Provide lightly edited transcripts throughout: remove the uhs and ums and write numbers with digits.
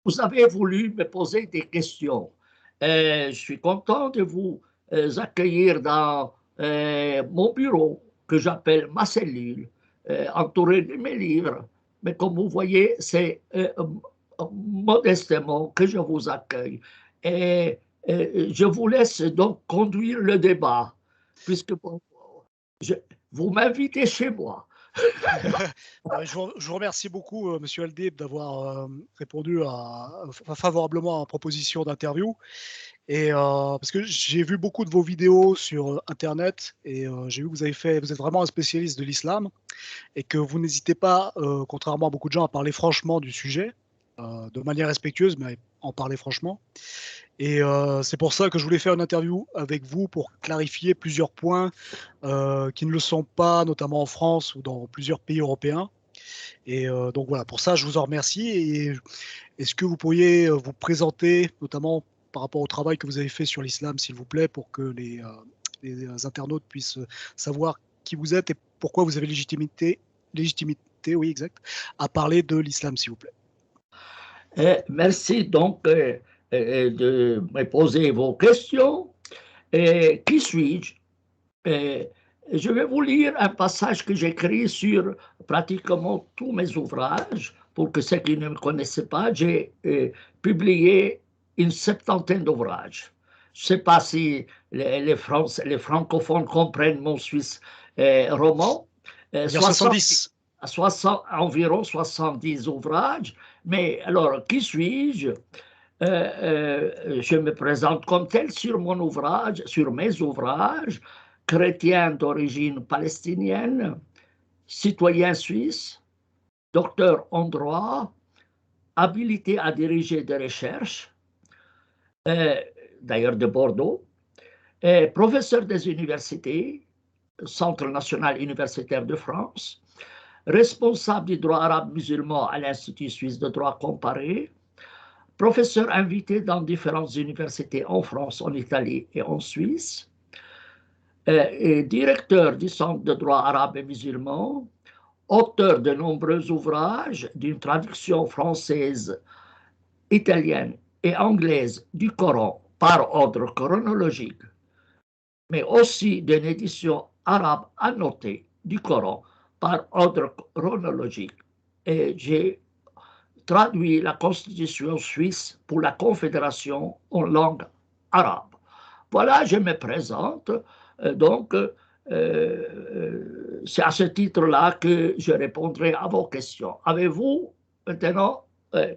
Vous avez voulu me poser des questions. Je suis content de vous accueillir dans mon bureau que j'appelle ma cellule, entouré de mes livres. Mais comme vous voyez, c'est modestement que je vous accueille. Et je vous laisse donc conduire le débat, puisque bon, je, vous m'invitez chez moi. Je vous remercie beaucoup, monsieur Aldib, d'avoir répondu favorablement à ma proposition d'interview. Parce que j'ai vu beaucoup de vos vidéos sur Internet et j'ai vu que vous êtes vraiment un spécialiste de l'islam et que vous n'hésitez pas, contrairement à beaucoup de gens, à parler franchement du sujet, de manière respectueuse, mais en parler franchement. C'est pour ça que je voulais faire une interview avec vous pour clarifier plusieurs points qui ne le sont pas, notamment en France ou dans plusieurs pays européens. Donc voilà, pour ça, je vous en remercie. Et est-ce que vous pourriez vous présenter, notamment par rapport au travail que vous avez fait sur l'islam, s'il vous plaît, pour que les internautes puissent savoir qui vous êtes et pourquoi vous avez légitimité, oui, exact, à parler de l'islam, s'il vous plaît. Merci donc de me poser vos questions. Qui suis-je? Je vais vous lire un passage que j'écris sur pratiquement tous mes ouvrages. Pour que ceux qui ne me connaissent pas, j'ai publié une septantaine d'ouvrages. Je ne sais pas si les francophones comprennent mon suisse roman. On va dire 60, 70. environ 70 ouvrages. Mais alors, qui suis-je? Je me présente comme tel sur mon ouvrage, sur mes ouvrages, chrétien d'origine palestinienne, citoyen suisse, docteur en droit, habilité à diriger des recherches, euh, d'ailleurs de Bordeaux, professeur des universités, Centre national universitaire de France, responsable du droit arabe musulman à l'Institut suisse de droit comparé, professeur invité dans différentes universités en France, en Italie et en Suisse, et directeur du Centre de droit arabe et musulman, auteur de nombreux ouvrages d'une traduction française, italienne et anglaise du Coran par ordre chronologique, mais aussi d'une édition arabe annotée du Coran par ordre chronologique. Et j'ai traduit la Constitution suisse pour la Confédération en langue arabe. Voilà, je me présente. Donc, c'est à ce titre-là que je répondrai à vos questions. Avez-vous maintenant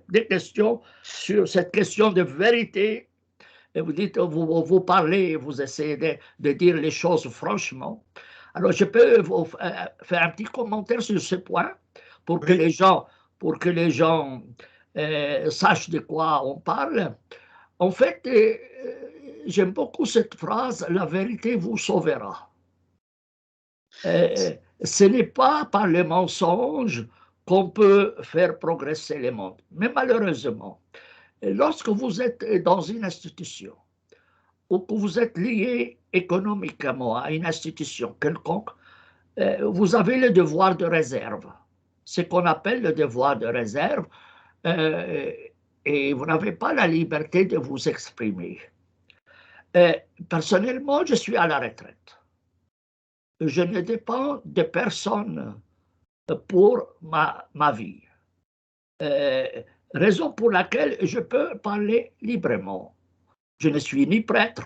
des questions sur cette question de vérité? Et vous dites, vous parlez, vous essayez de dire les choses franchement. Alors, je peux vous faire un petit commentaire sur ce point pour que Oui, les gens, sachent de quoi on parle. En fait, j'aime beaucoup cette phrase, la vérité vous sauvera. Ce n'est pas par les mensonges qu'on peut faire progresser le monde. Mais malheureusement, lorsque vous êtes dans une institution ou que vous êtes lié économiquement à une institution quelconque, vous avez le devoir de réserve. Ce qu'on appelle le devoir de réserve, euh, et vous n'avez pas la liberté de vous exprimer. Personnellement, je suis à la retraite. Je ne dépends de personne pour ma vie. Euh, Raison pour laquelle je peux parler librement. Je ne suis ni prêtre,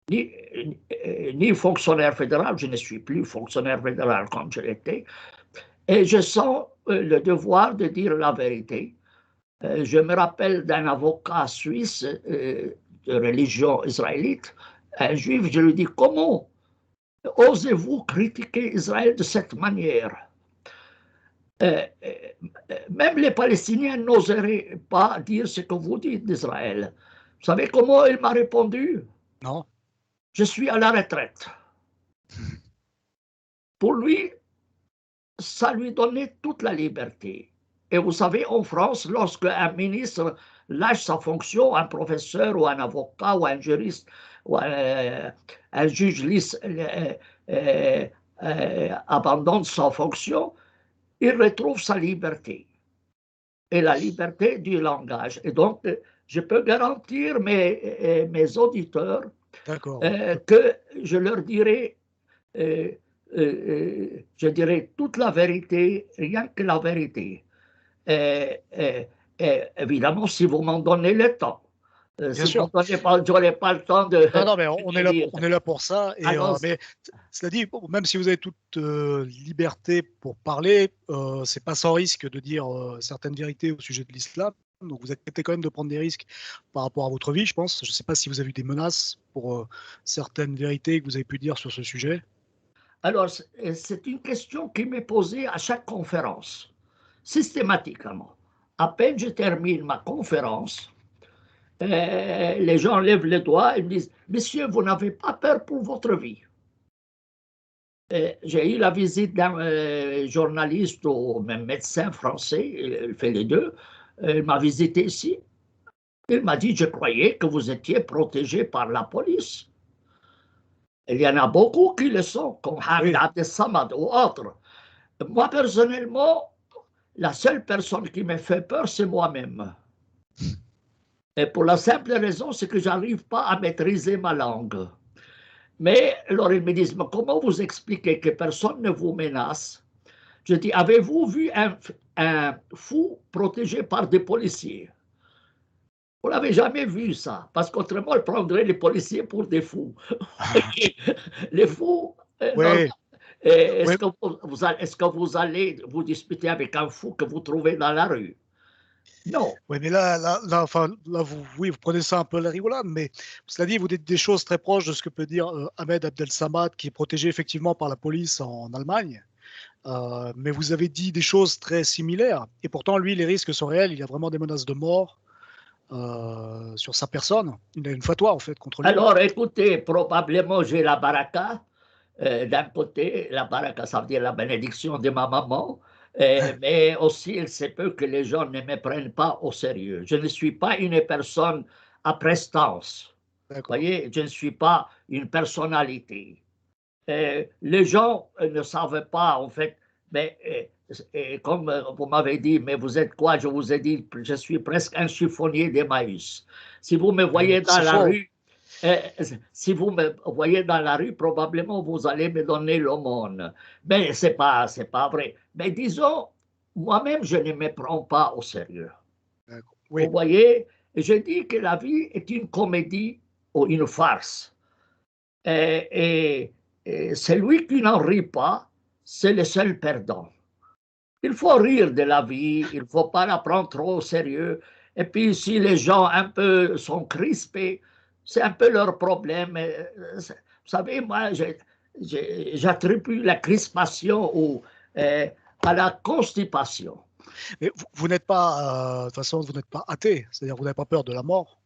ni, ni fonctionnaire fédéral, je ne suis plus fonctionnaire fédéral comme je l'étais, et je sens le devoir de dire la vérité. Je me rappelle d'un avocat suisse de religion israélite, un juif, je lui dis, comment osez-vous critiquer Israël de cette manière? euh, Même les Palestiniens n'oseraient pas dire ce que vous dites d'Israël. Vous savez comment il m'a répondu? non. Je suis à la retraite. Pour lui, ça lui donnait toute la liberté. Et vous savez, en France, lorsque un ministre lâche sa fonction, un professeur ou un avocat ou un juriste ou un juge abandonne sa fonction, il retrouve sa liberté. et la liberté du langage. Et donc, je peux garantir mes auditeurs D'accord. que je leur dirai, je dirai toute la vérité, rien que la vérité. Et, et, et évidemment, si vous m'en donnez le temps. Bien Si vous sûr. m'en donnez pas, je n'aurai pas le temps de, Non, non, mais de dire. on est là pour ça. Alors, Mais cela dit, bon, même si vous avez toute liberté pour parler, c'est pas sans risque de dire certaines vérités au sujet de l'islam. Donc vous acceptez quand même de prendre des risques par rapport à votre vie, je pense. Je ne sais pas si vous avez eu des menaces pour certaines vérités que vous avez pu dire sur ce sujet. alors, c'est une question qui m'est posée à chaque conférence, systématiquement. À peine je termine ma conférence, les gens lèvent les doigts et me disent, Monsieur, vous n'avez pas peur pour votre vie. J'ai eu la visite d'un journaliste ou même médecin français, il fait les deux. Il m'a visité ici. Il m'a dit, je croyais que vous étiez protégé par la police. Il y en a beaucoup qui le sont, comme Hamid Oui, Abdel Samad ou autres. Moi, personnellement, la seule personne qui me fait peur, c'est moi-même. Et pour la simple raison, c'est que je n'arrive pas à maîtriser ma langue. Mais alors ils me disent, mais comment vous expliquez que personne ne vous menace? Je dis, avez-vous vu un fou protégé par des policiers? Vous n'avez jamais vu ça, parce qu'autrement, ils prendraient les policiers pour des fous. Les fous, normal. oui, oui, Est-ce que vous allez vous disputer avec un fou que vous trouvez dans la rue? Non. oui, mais enfin, là vous prenez ça un peu à la rigolade, mais cela dit, vous dites des choses très proches de ce que peut dire Ahmed Abdel Samad, qui est protégé effectivement par la police en Allemagne. Mais vous avez dit des choses très similaires. Et pourtant, lui, les risques sont réels. Il y a vraiment des menaces de mort sur sa personne. Il a une fatwa, en fait, contre lui. Alors, écoutez, probablement j'ai la baraka. D'un côté, la baraka, ça veut dire la bénédiction de ma maman, mais aussi il se peut que les gens ne me prennent pas au sérieux. Je ne suis pas une personne à prestance. Vous D'accord. voyez, je ne suis pas une personnalité. Les gens ne savent pas, en fait, mais comme vous m'avez dit, mais vous êtes quoi? Je vous ai dit, je suis presque un chiffonnier d'Emmaüs. Si vous me voyez dans C'est la faux. rue, euh, si vous me voyez dans la rue, probablement vous allez me donner l'aumône. Mais c'est pas vrai. Mais disons, moi-même, je ne me prends pas au sérieux. D'accord. Vous Oui. voyez, je dis que la vie est une comédie ou une farce. Et, et celui qui n'en rit pas, c'est le seul perdant. Il faut rire de la vie, il ne faut pas la prendre trop au sérieux. Et puis, si les gens un peu sont crispés, c'est un peu leur problème. Vous savez, moi, j'attribue la crispation à la constipation. Mais vous n'êtes pas, de toute façon, vous n'êtes pas athée. C'est-à-dire, vous n'avez pas peur de la mort.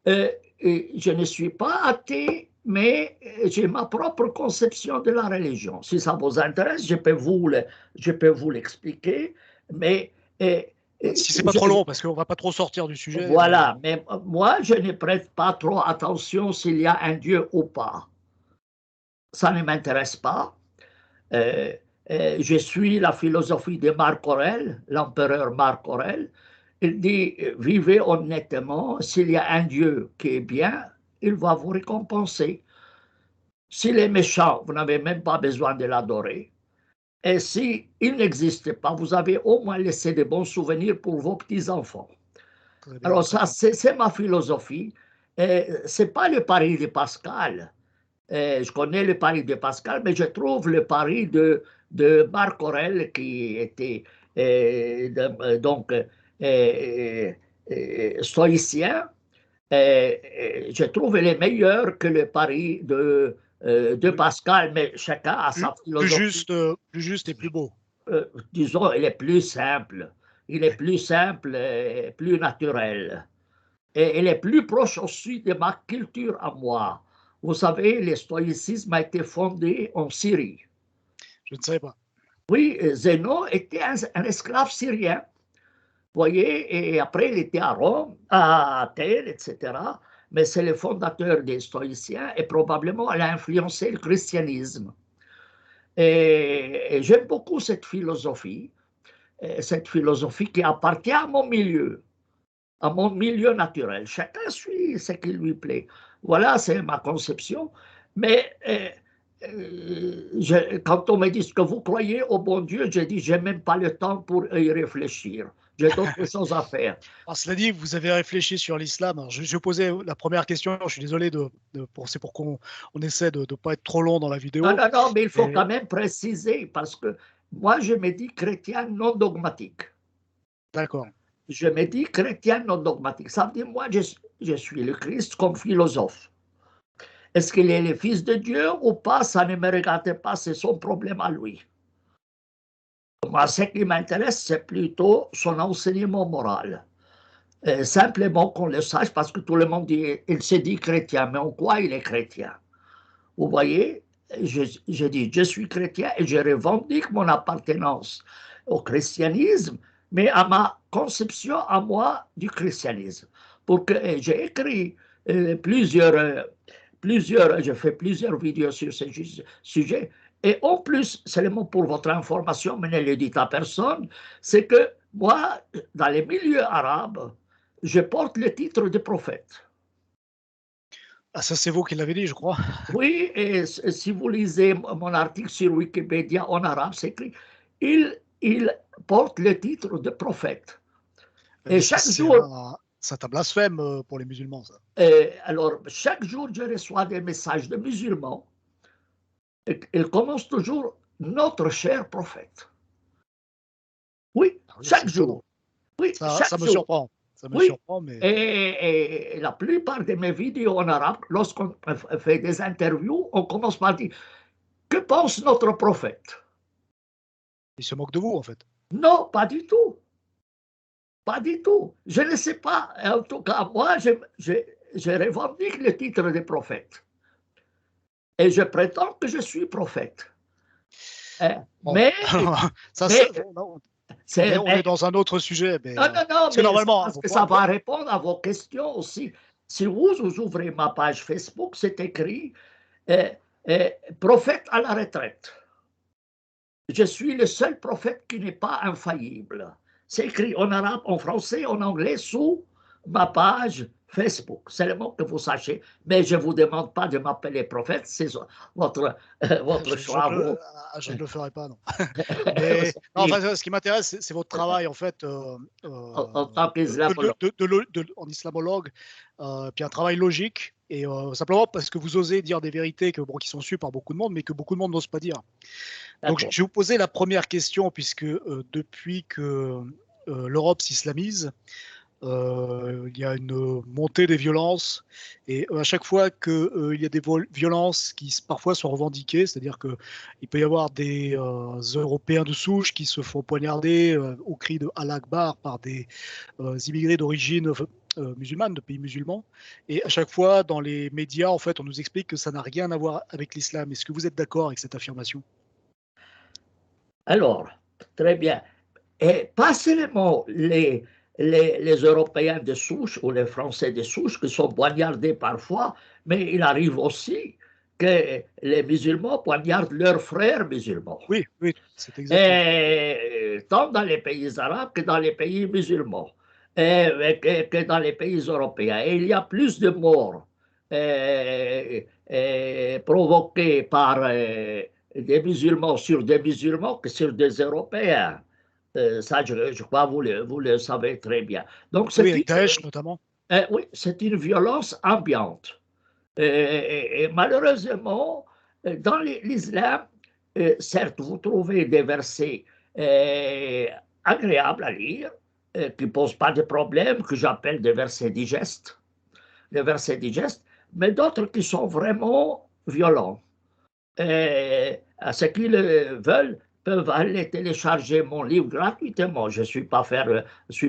Et je ne suis pas athée, mais j'ai ma propre conception de la religion. Si ça vous intéresse, je peux vous l'expliquer, mais Si c'est pas trop long, parce qu'on va pas trop sortir du sujet, mais voilà, mais moi, je ne prête pas trop attention s'il y a un Dieu ou pas. Ça ne m'intéresse pas. Euh, je suis la philosophie de Marc Aurèle, l'empereur Marc Aurèle. Il dit, vivez honnêtement, s'il y a un Dieu qui est bien, il va vous récompenser. S'il est méchant, vous n'avez même pas besoin de l'adorer. Et s'il n'existe pas, vous avez au moins laissé de bons souvenirs pour vos petits-enfants. très bien, Alors très ça, bien. c'est ma philosophie. Ce n'est pas le pari de Pascal. Je connais le pari de Pascal, mais je trouve le pari de Marc Aurèle, qui était donc stoïcien, je trouve il est meilleur que le pari de Pascal, mais chacun a sa philosophie. Plus juste et plus beau. Disons, il est plus simple. Il est plus simple et plus naturel. Et il est plus proche aussi de ma culture à moi. Vous savez, le stoïcisme a été fondé en Syrie. Je ne savais pas. Oui, Zénon était un esclave syrien, vous voyez, et après il était à Rome, à Athènes, etc. Mais c'est le fondateur des stoïciens et probablement elle a influencé le christianisme. Et j'aime beaucoup cette philosophie. cette philosophie qui appartient à mon milieu naturel. Chacun suit ce qui lui plaît. Voilà, c'est ma conception. Mais quand on me dit ce que vous croyez au bon Dieu, j'ai dit, j'ai même pas le temps pour y réfléchir. J'ai d'autres choses à faire. Alors, cela dit, vous avez réfléchi sur l'islam. Je posais la première question, je suis désolé, c'est pour qu'on essaie de ne pas être trop long dans la vidéo. Non, non, non, mais il faut quand même préciser, parce que moi, je me dis chrétien non dogmatique. D'accord. Je me dis chrétien non dogmatique. Ça veut dire, moi, je suis le Christ comme philosophe. Est-ce qu'il est le Fils de Dieu ou pas? Ça ne me regarde pas, c'est son problème à lui. Moi, ce qui m'intéresse, c'est plutôt son enseignement moral. Simplement qu'on le sache, parce que tout le monde dit, il se dit chrétien, mais en quoi il est chrétien? Vous voyez, je dis, je suis chrétien et je revendique mon appartenance au christianisme, mais à ma conception à moi du christianisme. Pour que j'ai écrit j'ai fait plusieurs vidéos sur ce sujet. Et en plus, seulement pour votre information, mais ne le dites à personne, c'est que moi, dans les milieux arabes, je porte le titre de prophète. Ah, ça, c'est vous qui l'avez dit, je crois. Oui, et si vous lisez mon article sur Wikipédia en arabe, c'est écrit, il porte le titre de prophète. Et chaque jour, c'est un blasphème pour les musulmans, ça. Alors, chaque jour, je reçois des messages de musulmans. Et ils commencent toujours notre cher prophète. Oui, chaque jour. Oui, ça me surprend. Ça me surprend, mais... Et la plupart de mes vidéos en arabe, lorsqu'on fait des interviews, on commence par dire que pense notre prophète? Il se moque de vous, en fait. Non, pas du tout. Pas du tout. Je ne sais pas. En tout cas, moi, je revendique le titre de prophète. Et je prétends que je suis prophète. Mais, on est dans un autre sujet. Mais, non, mais normalement, parce que ça va répondre à vos questions aussi. Si vous ouvrez ma page Facebook, c'est écrit prophète à la retraite. Je suis le seul prophète qui n'est pas infaillible. C'est écrit en arabe, en français, en anglais, sous ma page Facebook. Seulement que vous sachiez, mais je ne vous demande pas de m'appeler prophète, c'est votre choix. Je ne le ferai pas, non. Mais, non, enfin, ce qui m'intéresse, c'est votre travail, en fait, en tant qu'islamologue. En islamologue, puis un travail logique, et simplement parce que vous osez dire des vérités qui sont sues par beaucoup de monde, mais que beaucoup de monde n'ose pas dire. Donc, je vais vous poser la première question, puisque depuis que l'Europe s'islamise, il y a une montée des violences, et à chaque fois qu'il y a des violences qui parfois sont revendiquées, c'est-à-dire qu'il peut y avoir des Européens de souche qui se font poignarder au cri de Allah Akbar par des immigrés d'origine musulmane, de pays musulmans, et à chaque fois dans les médias, en fait, on nous explique que ça n'a rien à voir avec l'islam. Est-ce que vous êtes d'accord avec cette affirmation? Alors, très bien. Et pas seulement les Européens de souche ou les Français de souche qui sont poignardés parfois, mais il arrive aussi que les musulmans poignardent leurs frères musulmans. Oui, c'est exactement. Tant dans les pays arabes que dans les pays musulmans, que dans les pays européens. Et il y a plus de morts provoquées par des musulmans sur des musulmans que sur des Européens. Ça, je crois, vous le savez très bien. Donc, avec Daesh notamment. Oui, c'est une violence ambiante. Et malheureusement, dans l'islam, certes, vous trouvez des versets agréables à lire, qui ne posent pas de problème, que j'appelle des versets digestes, mais d'autres qui sont vraiment violents. À ce qu'ils veulent, peuvent aller télécharger mon livre gratuitement. Je ne suis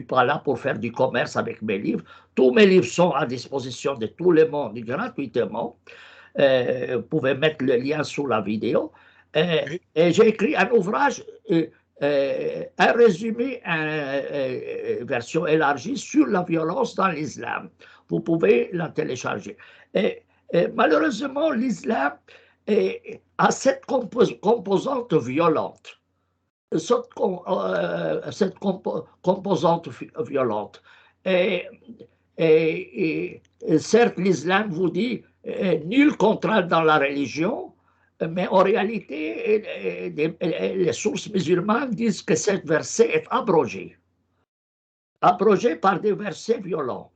pas là pour faire du commerce avec mes livres. Tous mes livres sont à disposition de tout le monde gratuitement. Vous pouvez mettre le lien sous la vidéo. Et j'ai écrit un ouvrage, un résumé, une version élargie sur la violence dans l'islam. Vous pouvez la télécharger. Et malheureusement, l'islam a cette composante violente. cette composante violente. Et, et certes, l'islam vous dit nul contrainte dans la religion, mais en réalité, les sources musulmanes disent que ce verset est abrogé par des versets violents.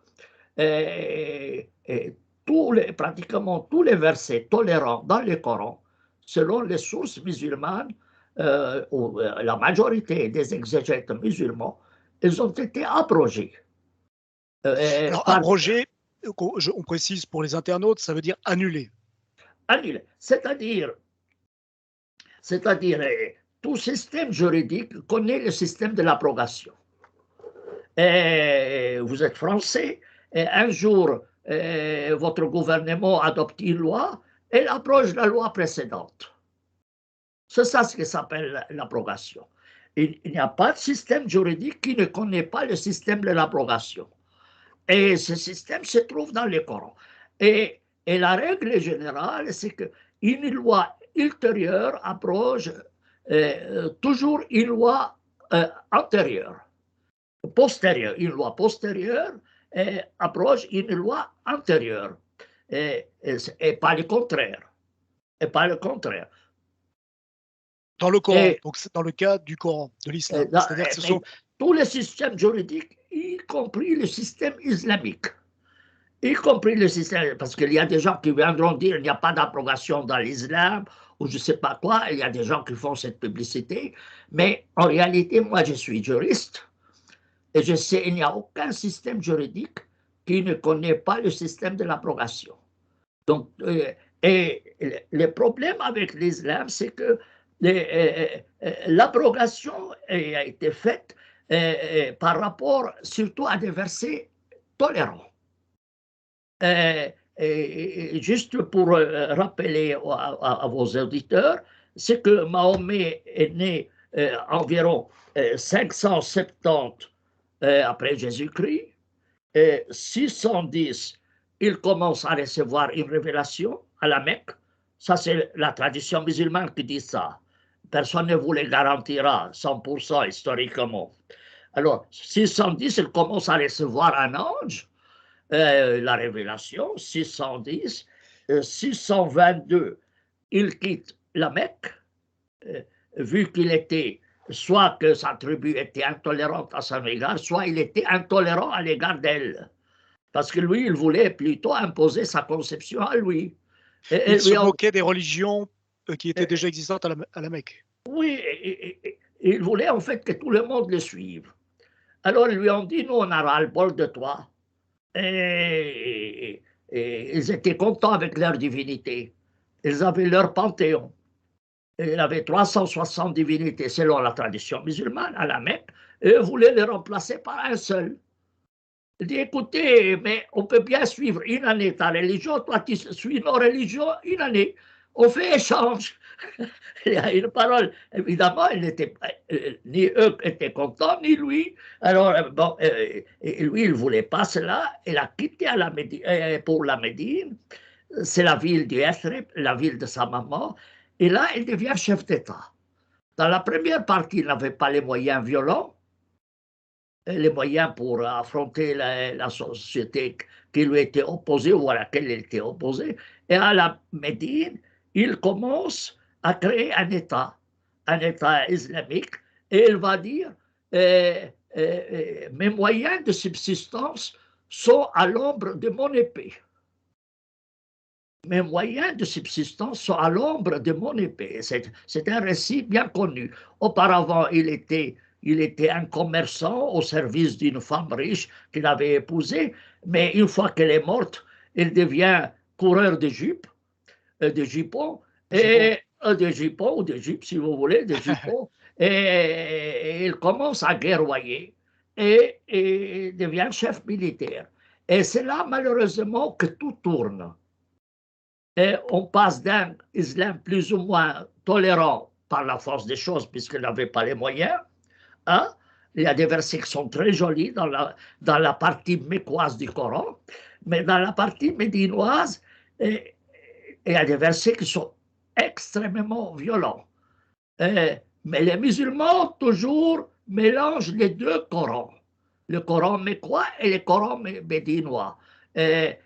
Et pratiquement tous les versets tolérants dans le Coran, selon les sources musulmanes, ou la majorité des exégètes musulmans, ils ont été abrogés. Alors, abrogé, on précise pour les internautes, ça veut dire annulé. Annulé. C'est-à-dire, tout système juridique connaît le système de l'abrogation. Vous êtes français, et un jour, votre gouvernement adopte une loi, elle abroge la loi précédente. C'est ça ce qui s'appelle l'abrogation. Il n'y a pas de système juridique qui ne connaît pas le système de l'abrogation. Et ce système se trouve dans le Coran. Et la règle générale, c'est qu'une loi ultérieure abroge toujours une loi antérieure. Postérieure, une loi postérieure abroge une loi antérieure. Et pas le contraire. Et pas le contraire. Dans le Coran, donc c'est dans le cas du Coran, de l'islam. C'est-à-dire que ce sont tous les systèmes juridiques, y compris le système islamique, y compris le système, parce qu'il y a des gens qui viendront dire qu'il n'y a pas d'abrogation dans l'islam, ou je ne sais pas quoi, il y a des gens qui font cette publicité, mais en réalité, moi je suis juriste, et je sais qu'il n'y a aucun système juridique qui ne connaît pas le système de l'abrogation. Donc, et le problème avec l'islam, c'est que l'abrogation a été faite par rapport surtout à des versets tolérants. Juste pour rappeler à vos auditeurs, c'est que Mahomet est né environ 570 après Jésus-Christ, 610, il commence à recevoir une révélation à la Mecque. Ça, c'est la tradition musulmane qui dit ça. Personne ne vous le garantira 100% historiquement. Alors, 610, il commence à recevoir un ange, la révélation, 610. 622, il quitte la Mecque, vu qu'il était, soit que sa tribu était intolérante à son égard, soit il était intolérant à l'égard d'elle. Parce que lui, il voulait plutôt imposer sa conception à lui. Il se moquait des religions qui étaient déjà existantes à la Mecque. Oui, il voulait en fait que tout le monde le suive. Alors ils lui ont dit, nous on a ras-le-bol de toi. Et ils étaient contents avec leur divinité. Ils avaient leur panthéon. Il y avait 360 divinités selon la tradition musulmane à la Mecque, et eux voulaient les remplacer par un seul. Il dit, écoutez, mais on peut bien suivre une année ta religion, toi tu suis nos religions une année. On fait échange. Il y a une parole, évidemment, ni eux étaient contents, ni lui. Alors, bon, lui, il ne voulait pas cela. Il a quitté pour la Médine. C'est la ville du Yathrib, la ville de sa maman. Et là, il devient chef d'État. Dans la première partie, il n'avait pas les moyens violents, les moyens pour affronter la société qui lui était opposée ou à laquelle il était opposé. Et à la Médine, il commence à créer un État islamique, et il va dire mes moyens de subsistance sont à l'ombre de mon épée. Mes moyens de subsistance sont à l'ombre de mon épée. C'est un récit bien connu. Auparavant, il était un commerçant au service d'une femme riche qu'il avait épousée, mais une fois qu'elle est morte, il devient coureur de jupes, de jupons, de jupons ou de jupes, si vous voulez, de jupons, et il commence à guerroyer et devient chef militaire. Et c'est là, malheureusement, que tout tourne. Et on passe d'un islam plus ou moins tolérant par la force des choses, puisqu'il n'avait pas les moyens. Hein? Il y a des versets qui sont très jolis dans la partie mécoise du Coran, mais dans la partie médinoise, il y a des versets qui sont extrêmement violents. Mais les musulmans, toujours, mélangent les deux Corans. Le Coran mécois et le Coran bédinois. Et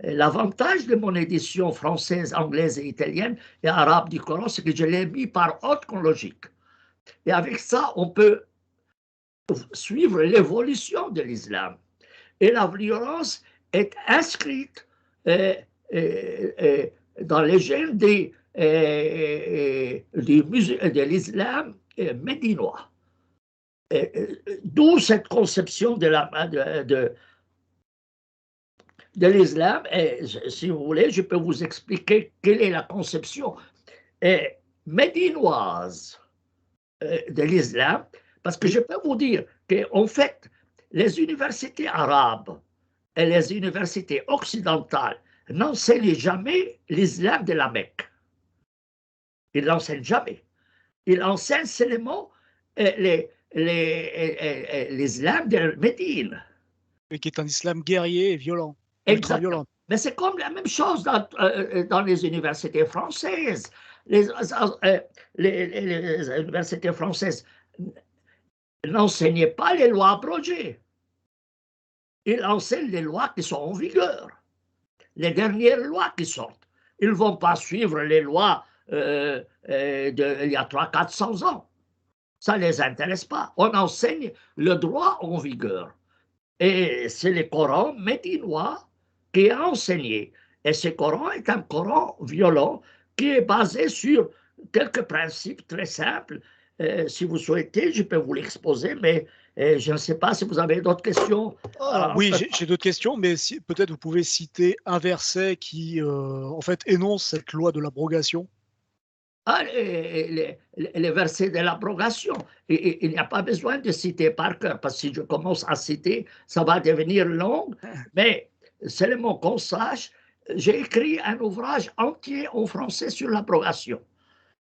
l'avantage de mon édition française, anglaise et italienne et arabe du Coran, c'est que je l'ai mis par ordre chronologique. Et avec ça, on peut suivre l'évolution de l'islam. Et la violence est inscrite dans les gènes de l'islam médinois. D'où cette conception de l'islam. Et si vous voulez, je peux vous expliquer quelle est la conception médinoise de l'islam, parce que je peux vous dire qu'en fait, les universités arabes et les universités occidentales n'enseignent jamais l'islam de la Mecque. Ils l'enseignent jamais. Ils enseignent seulement l'islam de Médine. Et qui est un islam guerrier et violent, ultra Exactement. violent. Mais c'est comme la même chose dans les universités françaises. Les universités françaises n'enseignaient pas les lois abrogées. Ils enseignent les lois qui sont en vigueur, les dernières lois qui sortent. Ils ne vont pas suivre les lois d'il y a 300-400 ans. Ça ne les intéresse pas. On enseigne le droit en vigueur. Et c'est le Coran médinois qui est enseigné. Et ce Coran est un Coran violent qui est basé sur quelques principes très simples. Si vous souhaitez, je peux vous l'exposer, mais je ne sais pas si vous avez d'autres questions. Alors, oui, j'ai d'autres questions, mais si, peut-être vous pouvez citer un verset qui, en fait, énonce cette loi de l'abrogation. Ah, les versets de l'abrogation. Il n'y a pas besoin de citer par cœur, parce que si je commence à citer, ça va devenir long, mais seulement qu'on sache, j'ai écrit un ouvrage entier en français sur l'abrogation.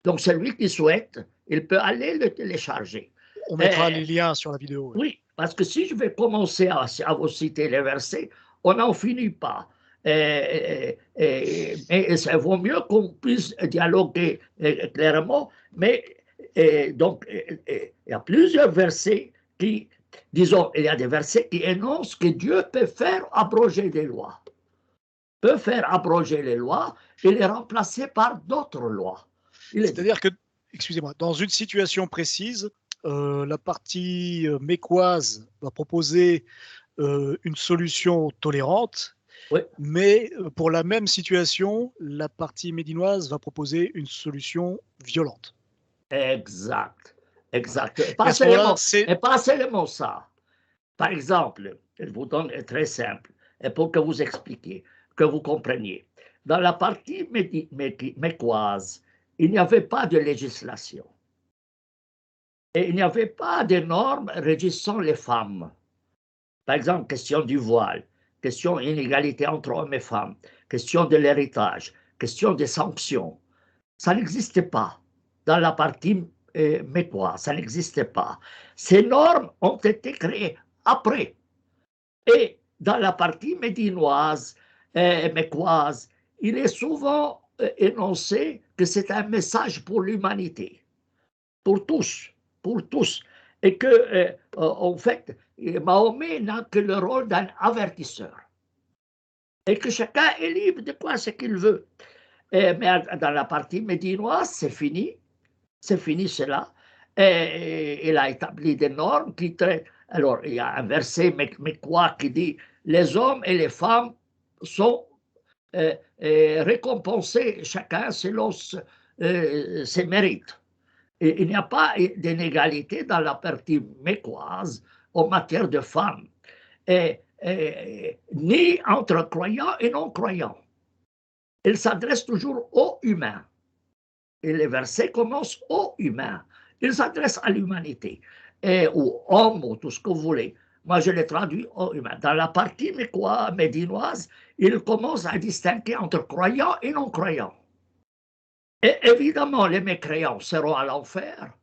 Donc, celui qui souhaite, il peut aller le télécharger. On mettra les liens sur la vidéo. Oui, parce que si je vais commencer à vous citer les versets, on n'en finit pas. Mais ça vaut mieux qu'on puisse dialoguer clairement. Mais donc, il y a plusieurs versets qui, disons, il y a des versets qui énoncent que Dieu peut faire abroger des lois, peut faire abroger les lois et les remplacer par d'autres lois. C'est-à-dire que, excusez-moi, dans une situation précise, la partie mécoise va proposer une solution tolérante, oui. Mais pour la même situation, la partie médinoise va proposer une solution violente. Exact, exact. Et pas seulement ça. Par exemple, je vous donne très simple, et pour que vous expliquiez, que vous compreniez. Dans la partie mécoise, il n'y avait pas de législation. Et il n'y avait pas de normes régissant les femmes. Par exemple, question du voile, question d'inégalité entre hommes et femmes, question de l'héritage, question des sanctions. Ça n'existait pas dans la partie mécoise, ça n'existait pas. Ces normes ont été créées après. Et dans la partie médinoise, mécoise, il est souvent énoncé que c'est un message pour l'humanité, pour tous, et que, en fait, Mahomet n'a que le rôle d'un avertisseur, et que chacun est libre de quoi ce qu'il veut. Mais dans la partie médinoise, c'est fini cela. Et il a établi des normes qui traitent. Alors, il y a un verset mécois qui dit les hommes et les femmes sont récompensés chacun selon ses mérites. Et il n'y a pas d'inégalité dans la partie mécoise en matière de femmes, ni entre croyants et non-croyants. Il s'adresse toujours aux humains. Et les versets commencent aux humains. Ils s'adressent à l'humanité, aux hommes, ou tout ce que vous voulez. Moi, je les traduis aux humains. Dans la partie médinoise, il commence à distinguer entre croyants et non-croyants. Et évidemment, les mécréants seront à l'enfer,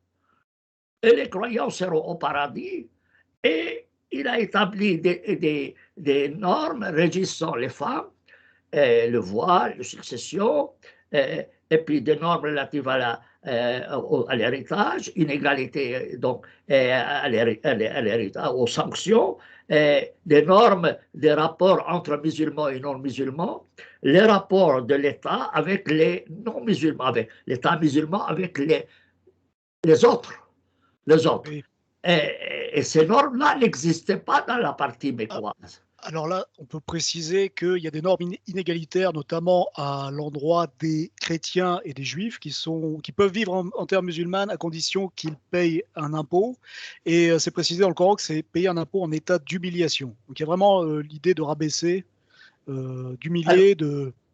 et les croyants seront au paradis. Et il a établi des normes régissant les femmes, le voile, la succession, et puis des normes relatives à à l'héritage, inégalité donc à l'héritage, aux sanctions, des normes, des rapports entre musulmans et non-musulmans, les rapports de l'État avec les non-musulmans, avec l'État musulman, avec les autres. Les autres. Oui. Et ces normes-là n'existaient pas dans la partie mécoise. Alors là, on peut préciser qu'il y a des normes inégalitaires, notamment à l'endroit des chrétiens et des juifs qui peuvent vivre en terre musulmane à condition qu'ils payent un impôt. Et c'est précisé dans le Coran que c'est payer un impôt en état d'humiliation. Donc il y a vraiment l'idée de rabaisser, d'humilier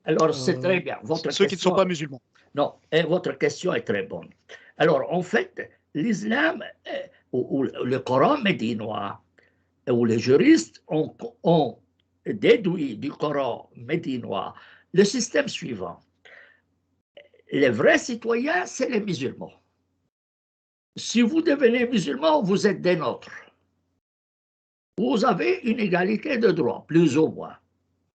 alors c'est très bien. Votre ceux qui ne sont pas musulmans. Non, et votre question est très bonne. Alors, en fait, l'islam, ou le Coran médinois, où les juristes ont déduit du Coran médinois le système suivant. Les vrais citoyens, c'est les musulmans. Si vous devenez musulman, vous êtes des nôtres. Vous avez une égalité de droits, plus ou moins.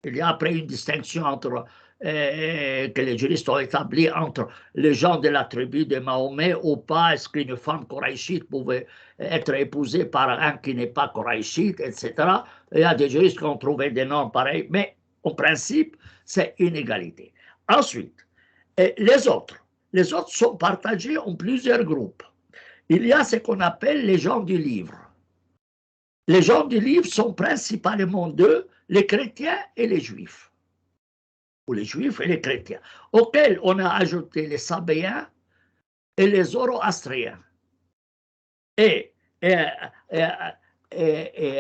Il y a après une distinction entre, que les juristes ont établie entre les gens de la tribu de Mahomet ou pas. Est-ce qu'une femme koraïchite pouvait être épousée par un qui n'est pas koraïchite, etc. Il y a des juristes qui ont trouvé des normes pareilles, mais en principe, c'est une égalité. Ensuite, les autres sont partagés en plusieurs groupes. Il y a ce qu'on appelle les gens du livre. Les gens du livre sont principalement deux, les chrétiens et les juifs, ou les juifs et les chrétiens, auxquels on a ajouté les sabéens et les zoroastriens. Et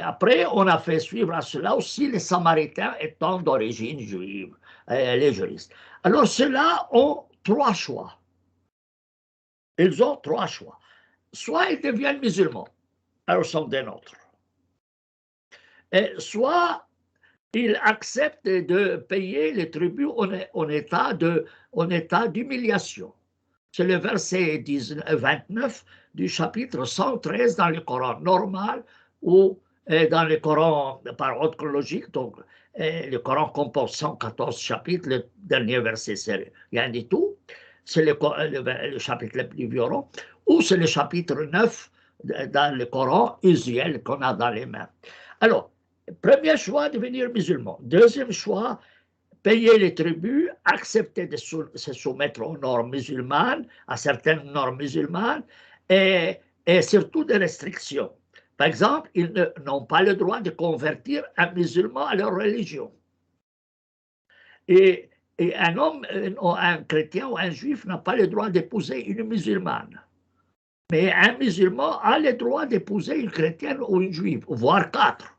après, on a fait suivre à cela aussi les samaritains étant d'origine juive, les juristes. Alors, ceux-là ont trois choix. Ils ont trois choix. Soit ils deviennent musulmans, alors ils sont des nôtres. Soit ils acceptent de payer les tributs en état d'humiliation. C'est le verset 29 du chapitre 113 dans le Coran normal ou dans le Coran par ordre chronologique. Donc, le Coran compose 114 chapitres, le dernier verset, c'est rien du tout. C'est le chapitre le plus violent, ou c'est le chapitre 9 dans le Coran usuel qu'on a dans les mains. Alors, premier choix, devenir musulman. Deuxième choix, payer les tributs, accepter de se soumettre aux normes musulmanes, à certaines normes musulmanes, et surtout des restrictions. Par exemple, ils n'ont pas le droit de convertir un musulman à leur religion. Et un homme, un chrétien ou un juif n'a pas le droit d'épouser une musulmane. Mais un musulman a le droit d'épouser une chrétienne ou une juive, voire quatre.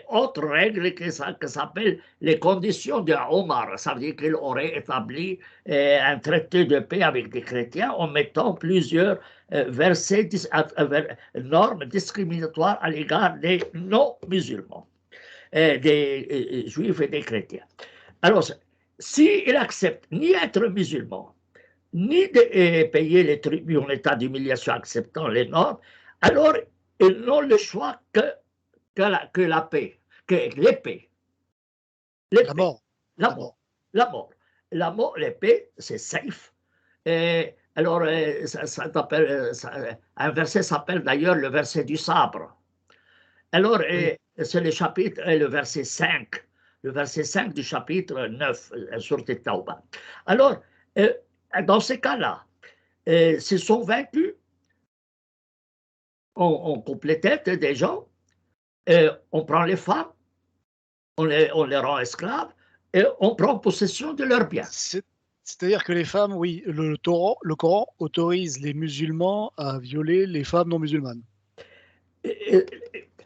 Autre règle qui s'appelle les conditions de Omar. Ça veut dire qu'il aurait établi un traité de paix avec des chrétiens en mettant plusieurs versets, normes discriminatoires à l'égard des non-musulmans, des juifs et des chrétiens. Alors, s'il accepte ni être musulman, ni de payer les tributs en état d'humiliation acceptant les normes, alors ils n'ont le choix que la paix, que l'épée. La mort. L'épée, c'est safe. Alors, un verset s'appelle d'ailleurs le verset du sabre. Alors, c'est le verset 5. Le verset 5 du chapitre 9, sur Tawbah. Alors, dans ces cas-là, s'ils sont vaincus, on coupe les têtes des gens, on prend les femmes, on les rend esclaves, et on prend possession de leurs biens. C'est-à-dire que les femmes, oui, le Coran autorise les musulmans à violer les femmes non musulmanes.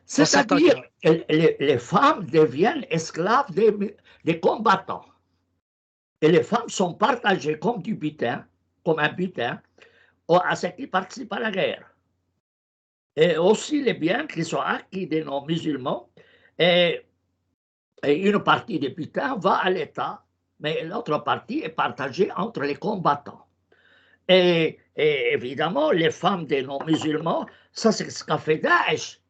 C'est-à-dire que les femmes deviennent esclaves des combattants. Et les femmes sont partagées comme du butin, comme un butin, à ceux qui participent à la guerre. Et aussi les biens qui sont acquis des non-musulmans, et une partie des butins va à l'État, mais l'autre partie est partagée entre les combattants. Et évidemment, les femmes des non-musulmans, ça c'est ce qu'a fait Daesh.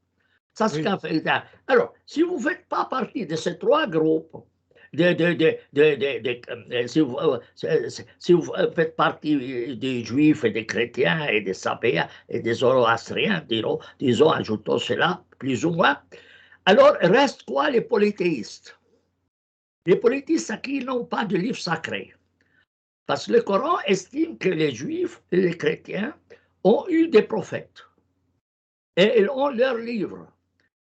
Ça, c'est ce qu'a fait Daesh. Alors, si vous ne faites pas partie de ces trois groupes, si vous faites partie des Juifs et des chrétiens et des Sabéens et des Zoroastriens, disons, ajoutons cela, plus ou moins, alors reste quoi les polythéistes? Les polythéistes qui n'ont pas de livre sacré. Parce que le Coran estime que les Juifs et les chrétiens ont eu des prophètes. Et ils ont leurs livres.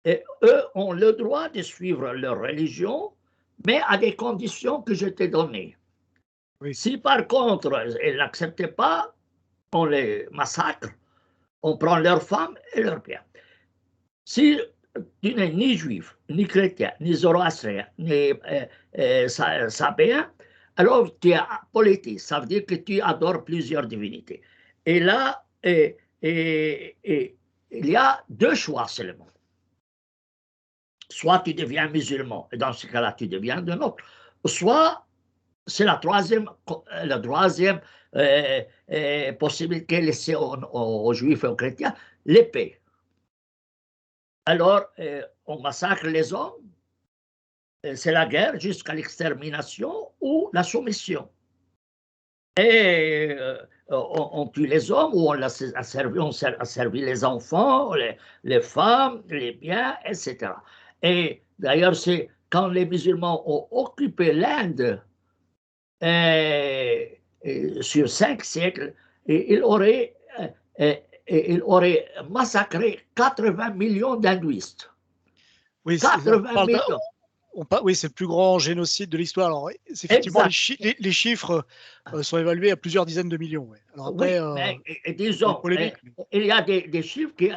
Et eux ont le droit de suivre leur religion, mais à des conditions que je t'ai données. Oui. Si par contre, ils n'acceptent pas, on les massacre, on prend leurs femmes et leurs biens. Si tu n'es ni juif, ni chrétien, ni zoroastrien, ni sabéen, alors tu es polythéiste, ça veut dire que tu adores plusieurs divinités. Et là, il y a deux choix seulement. Soit tu deviens musulman, et dans ce cas-là, tu deviens d'un autre. Soit c'est la troisième possibilité laissée aux juifs et aux chrétiens, l'épée. Alors, on massacre les hommes, c'est la guerre jusqu'à l'extermination ou la soumission. Et on tue les hommes ou on a servi les enfants, les femmes, les biens, etc. Et d'ailleurs, c'est quand les musulmans ont occupé l'Inde sur 5 siècles, ils auraient massacré 80 millions d'hindouistes. Oui, 80 millions. Oui, c'est le plus grand génocide de l'histoire. Alors, effectivement, les chiffres sont évalués à plusieurs dizaines de millions. Ouais. Alors après, oui, disons, il y a des chiffres qui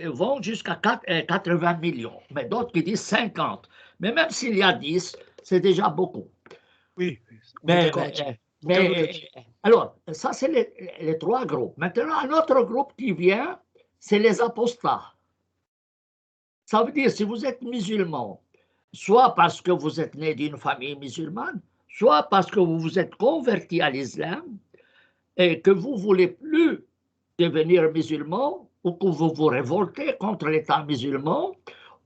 vont jusqu'à 80 millions, mais d'autres qui disent 50. Mais même s'il y a 10, c'est déjà beaucoup. Oui, alors, ça, c'est les trois groupes. Maintenant, un autre groupe qui vient, c'est les apostats. Ça veut dire, si vous êtes musulman, soit parce que vous êtes né d'une famille musulmane, soit parce que vous vous êtes converti à l'islam et que vous ne voulez plus devenir musulman ou que vous vous révoltez contre l'État musulman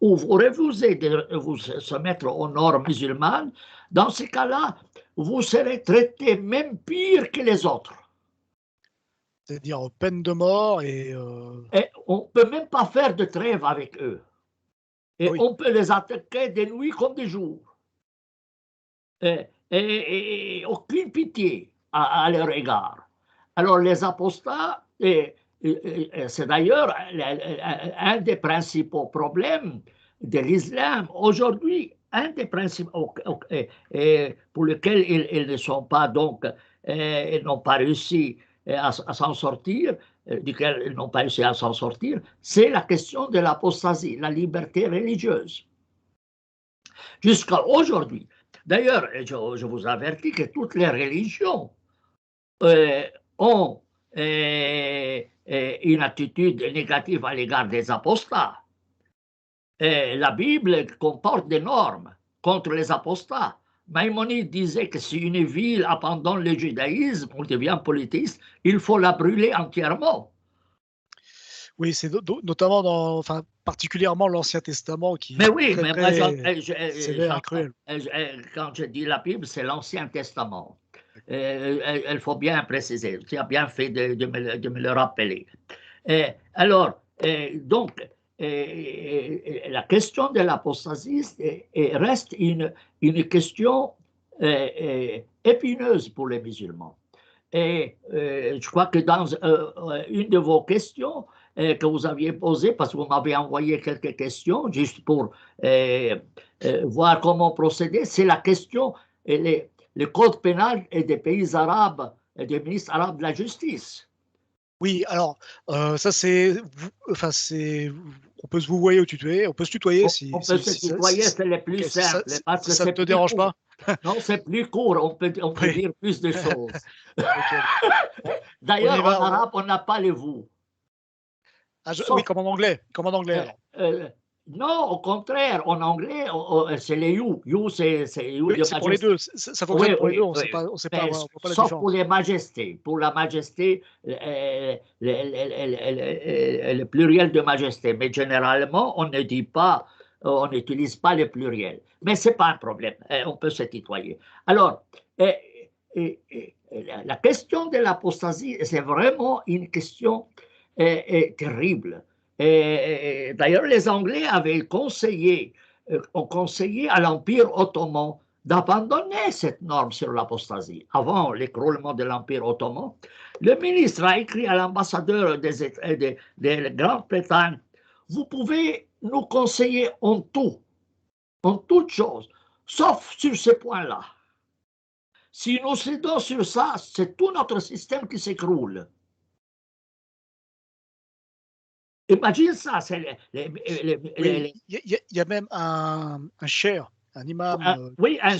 ou vous refusez de vous se mettre aux normes musulmanes, dans ce cas-là, vous serez traité même pire que les autres. C'est-à-dire peine de mort et on ne peut même pas faire de trêve avec eux. Et oui, on peut les attaquer des nuits comme des jours. Et aucune pitié à leur égard. Alors les apostats, c'est d'ailleurs un des principaux problèmes de l'islam aujourd'hui, un des principaux pour lesquels ils ne sont pas donc, ils n'ont pas réussi à s'en sortir, duquel ils n'ont pas réussi à s'en sortir, c'est la question de l'apostasie, la liberté religieuse. Jusqu'à aujourd'hui. D'ailleurs, je vous avertis que toutes les religions ont une attitude négative à l'égard des apostats. La Bible comporte des normes contre les apostats. Maïmonide disait que si une ville abandonne le judaïsme, on devient polythéiste, il faut la brûler entièrement. Oui, c'est notamment particulièrement l'Ancien Testament qui mais oui, mais moi, sévère et cruel. Quand je dis la Bible, c'est l'Ancien Testament. Il faut bien préciser. Tu as bien fait de me le rappeler. Alors, donc, la question de l'apostasie reste une question épineuse pour les musulmans. Et je crois que dans une de vos questions que vous aviez posées, parce que vous m'avez envoyé quelques questions, juste pour voir comment procéder, c'est la question, le code pénal des pays arabes, et des ministres arabes de la justice. Oui, alors, ça c'est, on peut se vouvoyer ou tutoyer, on peut se tutoyer si... On peut se tutoyer, c'est le plus simple. Parce que ça ne te dérange pas? Non, c'est plus court, on peut dire plus de choses. D'ailleurs, en arabe, on n'a pas le vous. Oui, comme en anglais. Non, au contraire, en anglais, c'est les you. You, c'est you. Oui, c'est pour les deux. Ça fonctionne pour les deux. On sait pas la sauf pour les majestés. Pour la majesté, le pluriel de majesté. Mais généralement, on ne dit pas on n'utilise pas le pluriel. Mais ce n'est pas un problème, on peut se tutoyer. Alors, la question de l'apostasie, c'est vraiment une question terrible. D'ailleurs, les Anglais ont conseillé à l'Empire ottoman d'abandonner cette norme sur l'apostasie. Avant l'écroulement de l'Empire ottoman, le ministre a écrit à l'ambassadeur de Grande-Bretagne: vous pouvez nous conseiller en tout, en toutes choses, sauf sur ce point-là. Si nous cédons sur ça, c'est tout notre système qui s'écroule. Imagine ça. Il y a même un cher, un imam, qui a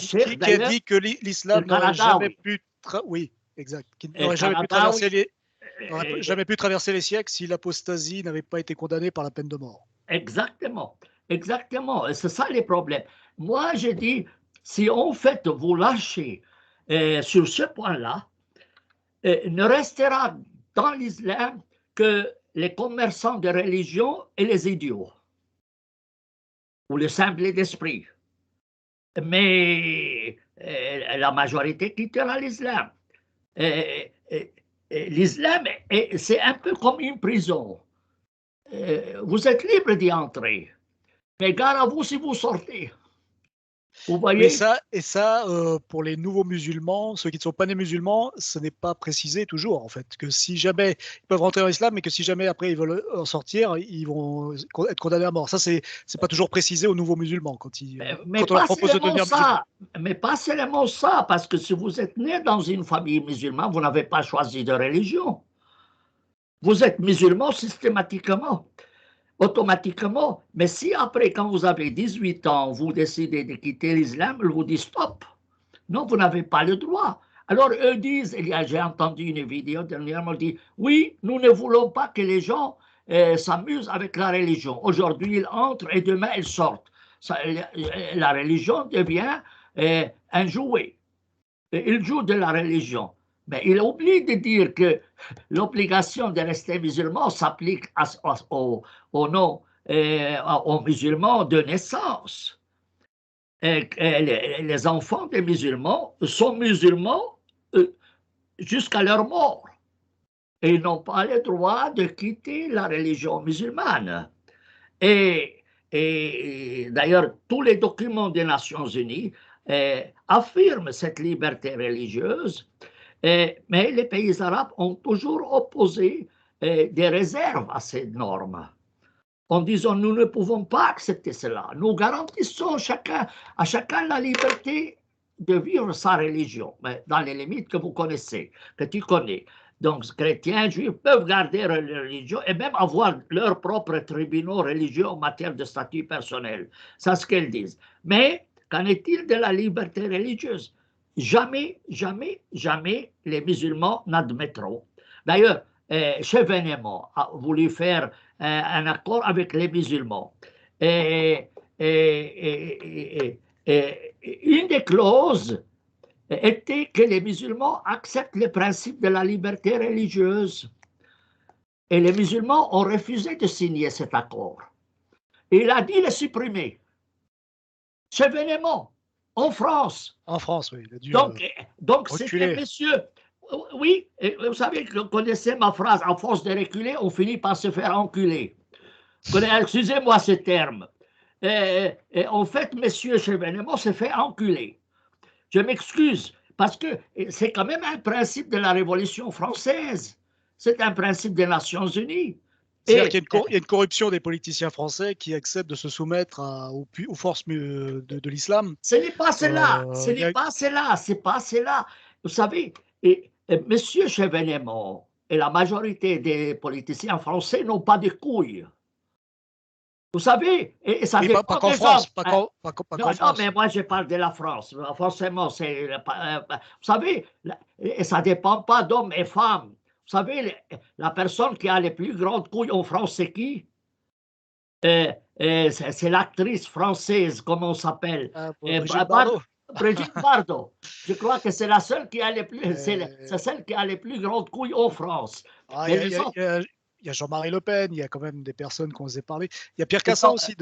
dit que l'islam n'aurait jamais pu... Oui, exact. Qui n'aurait jamais pu traverser les siècles si l'apostasie n'avait pas été condamnée par la peine de mort. Exactement. Exactement. C'est ça les problèmes. Moi, je dis, si en fait vous lâchez sur ce point-là, ne restera dans l'islam que les commerçants de religion et les idiots, ou les simples d'esprit. Mais la majorité quittera l'islam. L'islam, c'est un peu comme une prison. Vous êtes libre d'y entrer, mais gare à vous si vous sortez. Vous voyez? Et ça, pour les nouveaux musulmans, ceux qui ne sont pas nés musulmans, ce n'est pas précisé toujours, en fait, que si jamais ils peuvent rentrer dans l'islam, mais que si jamais après ils veulent en sortir, ils vont être condamnés à mort. Ça, c'est pas toujours précisé aux nouveaux musulmans quand on leur propose de devenir musulman. Mais pas seulement ça, parce que si vous êtes né dans une famille musulmane, vous n'avez pas choisi de religion. Vous êtes musulman systématiquement, automatiquement. Mais si après, quand vous avez 18 ans, vous décidez de quitter l'islam, ils vous disent stop. Non, vous n'avez pas le droit. Alors eux disent, j'ai entendu une vidéo dernièrement, dit oui, nous ne voulons pas que les gens s'amusent avec la religion. Aujourd'hui, ils entrent et demain, ils sortent. La religion devient un jouet. Ils jouent de la religion. Mais il oublie de dire que l'obligation de rester musulman s'applique aux musulmans de naissance. Les enfants des musulmans sont musulmans jusqu'à leur mort. Et ils n'ont pas le droit de quitter la religion musulmane. Et d'ailleurs, tous les documents des Nations Unies affirment cette liberté religieuse, mais les pays arabes ont toujours opposé des réserves à ces normes, en disant nous ne pouvons pas accepter cela. Nous garantissons à chacun la liberté de vivre sa religion, mais dans les limites que vous connaissez, que tu connais. Donc, chrétiens, juifs peuvent garder leur religion et même avoir leurs propres tribunaux religieux en matière de statut personnel. C'est ce qu'elles disent. Mais qu'en est-il de la liberté religieuse? Jamais, jamais, jamais les musulmans n'admettront. D'ailleurs, Chevènement a voulu faire un accord avec les musulmans. Une des clauses était que les musulmans acceptent le principe de la liberté religieuse. Et les musulmans ont refusé de signer cet accord. Et il a dit le supprimer. Chevènement, en France. En France, oui. Donc c'était monsieur. Oui, vous savez, vous connaissez ma phrase, à force de reculer, on finit par se faire enculer. Excusez-moi ce terme. En fait, monsieur Chevènement s'est fait enculer. Je m'excuse, parce que c'est quand même un principe de la Révolution française. C'est un principe des Nations Unies. C'est-à-dire qu'il y a une corruption des politiciens français qui acceptent de se soumettre aux forces de l'islam. Ce n'est pas cela, c'est pas cela. Vous savez, monsieur Chevènement et la majorité des politiciens français n'ont pas de couilles. Vous savez, et ça dépend pas qu'en France. Non, mais moi je parle de la France. Forcément, vous savez, et ça dépend pas d'hommes et femmes. Vous savez, la personne qui a les plus grandes couilles en France, c'est qui? C'est l'actrice française, comment on s'appelle? Brigitte Bardot. Je crois que c'est la seule qui a les plus, c'est celle qui a les plus grandes couilles en France. Il y a Jean-Marie Le Pen, il y a quand même des personnes qu'on osait parler. Il y a Pierre Cassin aussi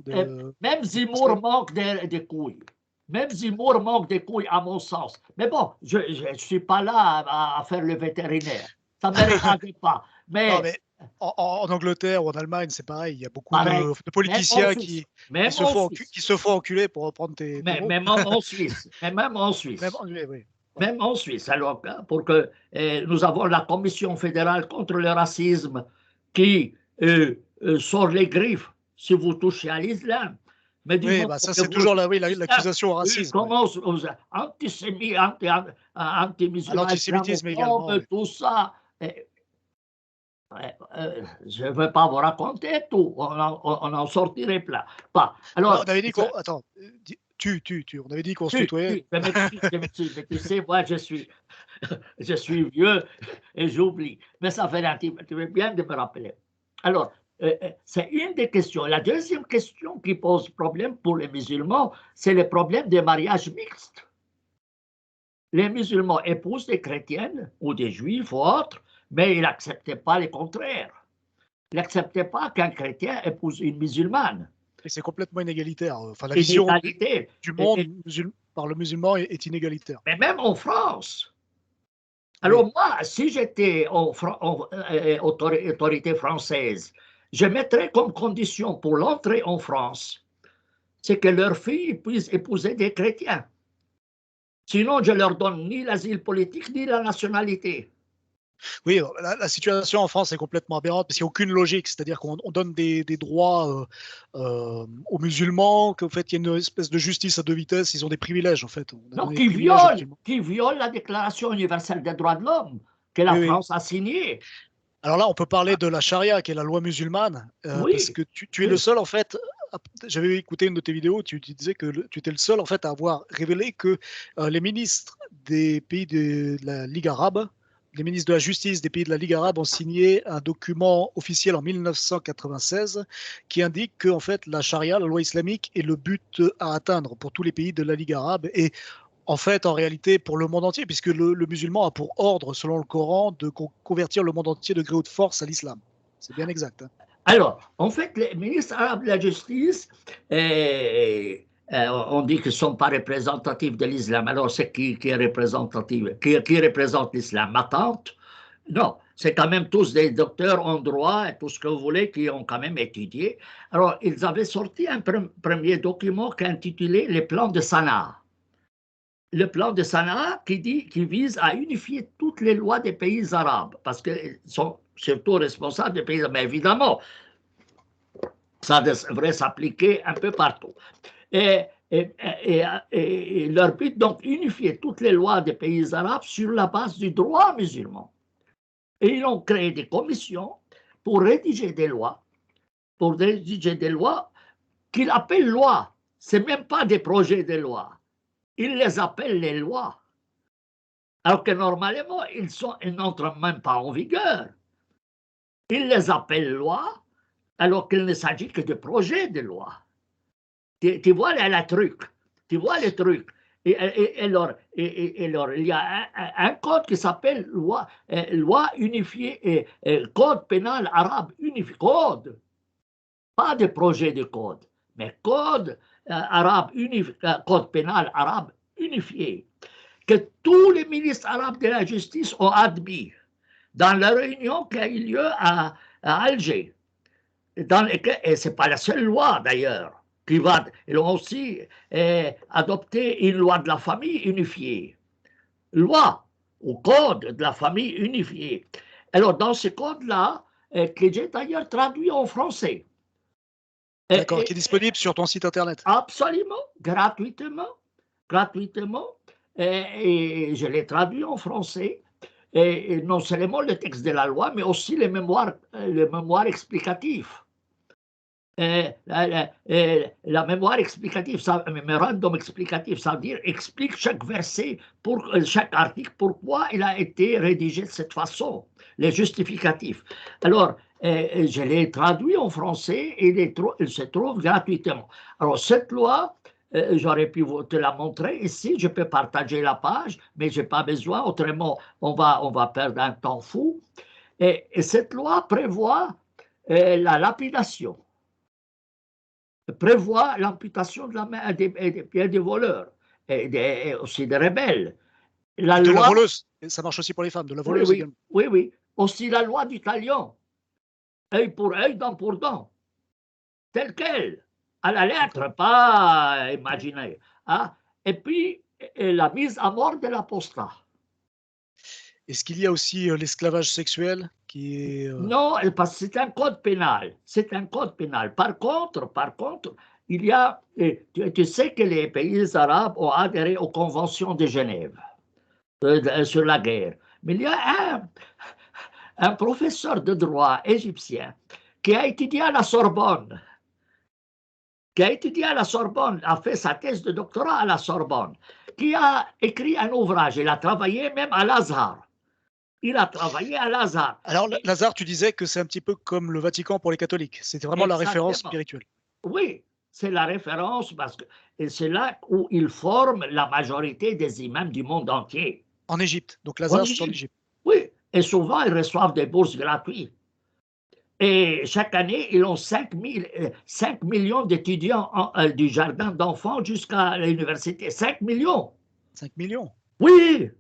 Même Zemmour manque des couilles. Même Zemmour manque des couilles, à mon sens. Mais bon, je ne suis pas là à faire le vétérinaire. Ça ne me regarde pas. Non, Mais mais en Angleterre ou en Allemagne, c'est pareil. Il y a beaucoup pareil, de politiciens qui même se en font, Suisse, qui se font enculer pour reprendre tes mots. même en Suisse, même en Même Suisse. oui. Même en Suisse, alors, pour que nous avons la Commission fédérale contre le racisme qui sort les griffes si vous touchez à l'islam. Mais du Oui, moment bah ça, que c'est vous toujours l'islam, l'accusation au il racisme. commence aux antisémites, À anti-musulmans, l'antisémitisme également. islamophobes, tout ça. Je ne veux pas vous raconter tout, on en sortirait pas. Alors, on avait dit qu'on. Attends, on avait dit qu'on se tutoyait. je m'excuse, mais tu sais, moi, je suis vieux et j'oublie. Mais ça fait un petit peu bien de me rappeler. Alors, c'est une des questions. La deuxième question qui pose problème pour les musulmans, c'est le problème des mariages mixtes. Les musulmans épousent des chrétiennes ou des juifs ou autres, mais ils n'acceptaient pas le contraire. Ils n'acceptaient pas qu'un chrétien épouse une musulmane. Et c'est complètement inégalitaire. Enfin, la vision Inégalité. du monde par le musulman est inégalitaire. Mais même en France. Oui. Alors moi, si j'étais autorité française, je mettrais comme condition pour l'entrée en France, c'est que leurs filles puissent épouser des chrétiens. Sinon, je leur donne ni l'asile politique, ni la nationalité. Oui, la situation en France est complètement aberrante parce qu'il n'y a aucune logique. C'est-à-dire qu'on donne des droits aux musulmans, qu'en fait, il y a une espèce de justice à deux vitesses. Ils ont des privilèges, en fait. On a Non, donné des privilèges aux musulmans. qui violent la Déclaration universelle des droits de l'homme que la Oui. France a signée. Alors là, on peut parler de la charia, qui est la loi musulmane, parce que tu es le seul, en fait. J'avais écouté une de tes vidéos, tu disais que tu étais le seul, en fait, à avoir révélé que les ministres des pays de la Ligue arabe, les ministres de la Justice des pays de la Ligue arabe ont signé un document officiel en 1996 qui indique que, en fait, la charia, la loi islamique, est le but à atteindre pour tous les pays de la Ligue arabe. Et en fait, en réalité, pour le monde entier, puisque le musulman a pour ordre, selon le Coran, de convertir le monde entier de gré ou de force à l'islam. C'est bien exact. Hein. Alors, en fait, les ministres arabes de la justice, on dit qu'ils ne sont pas représentatifs de l'islam. Alors, c'est qui est représentatif, qui représente l'islam? Ma tante? Non, c'est quand même tous des docteurs en droit et tout ce que vous voulez qui ont quand même étudié. Alors, ils avaient sorti un premier document qui est intitulé Les plans de Sanaa. Le plan de Sanaa qui vise à unifier toutes les lois des pays arabes, parce qu'ils sont surtout responsables des pays arabes. Mais évidemment, ça devrait s'appliquer un peu partout. Et leur but, donc, unifier toutes les lois des pays arabes sur la base du droit musulman. Et ils ont créé des commissions pour rédiger des lois, qu'ils appellent lois. Ce n'est même pas des projets de loi. Ils les appellent les lois. Alors que normalement, ils n'entrent même pas en vigueur. Ils les appellent lois, alors qu'il ne s'agit que de projets de loi. Tu vois le truc. Tu vois le truc. Et alors, il y a un code qui s'appelle loi unifiée, code pénal arabe unifié. Code. Pas de projet de code, mais code arabe unifié, code pénal arabe unifié. Que tous les ministres arabes de la justice ont admis dans la réunion qui a eu lieu à Alger. Et ce n'est pas la seule loi d'ailleurs. Ils ont aussi adopté une loi de la famille unifiée. Loi ou code de la famille unifiée. Alors, dans ce code-là, que j'ai d'ailleurs traduit en français. D'accord, qui est disponible sur ton site internet. Absolument, gratuitement. Et je l'ai traduit en français. Et non seulement le texte de la loi, mais aussi les mémoires explicatifs. La mémoire explicative, mémorandum explicatif, ça veut dire explique chaque verset, chaque article, pourquoi il a été rédigé de cette façon, les justificatifs. Alors, je l'ai traduit en français et il se trouve gratuitement. Alors, cette loi, j'aurais pu te la montrer ici, je peux partager la page, mais je n'ai pas besoin, autrement, on va perdre un temps fou. Et cette loi prévoit la lapidation. prévoit l'amputation de la main et des pieds des voleurs et aussi des rebelles. La Et de la loi, voleuse. Et ça marche aussi pour les femmes, de la oui, voleuse oui, également. oui, oui. Aussi la loi du talion, œil pour œil, dent pour dent, telle qu'elle, à la lettre, pas imaginée. Hein. Et puis, la mise à mort de l'apostat. Est-ce qu'il y a aussi l'esclavage sexuel qui est. Non, parce que c'est un code pénal. C'est un code pénal. Par contre, il y a, tu sais que les pays arabes ont adhéré aux conventions de Genève sur la guerre. Mais il y a un professeur de droit égyptien qui a étudié à la Sorbonne, a fait sa thèse de doctorat à la Sorbonne, qui a écrit un ouvrage. Il a travaillé même à Lazare. Alors, Lazare, tu disais que c'est un petit peu comme le Vatican pour les catholiques. C'était vraiment la référence Exactement. spirituelle. Oui, c'est la référence parce que c'est là où il forme la majorité des imams du monde entier. En Égypte. Donc, En Lazare, c'est en Égypte. Égypte. Oui, et souvent ils reçoivent des bourses gratuites. Et chaque année, ils ont 5 millions d'étudiants du jardin d'enfants jusqu'à l'université. 5 millions. 5 millions. Oui,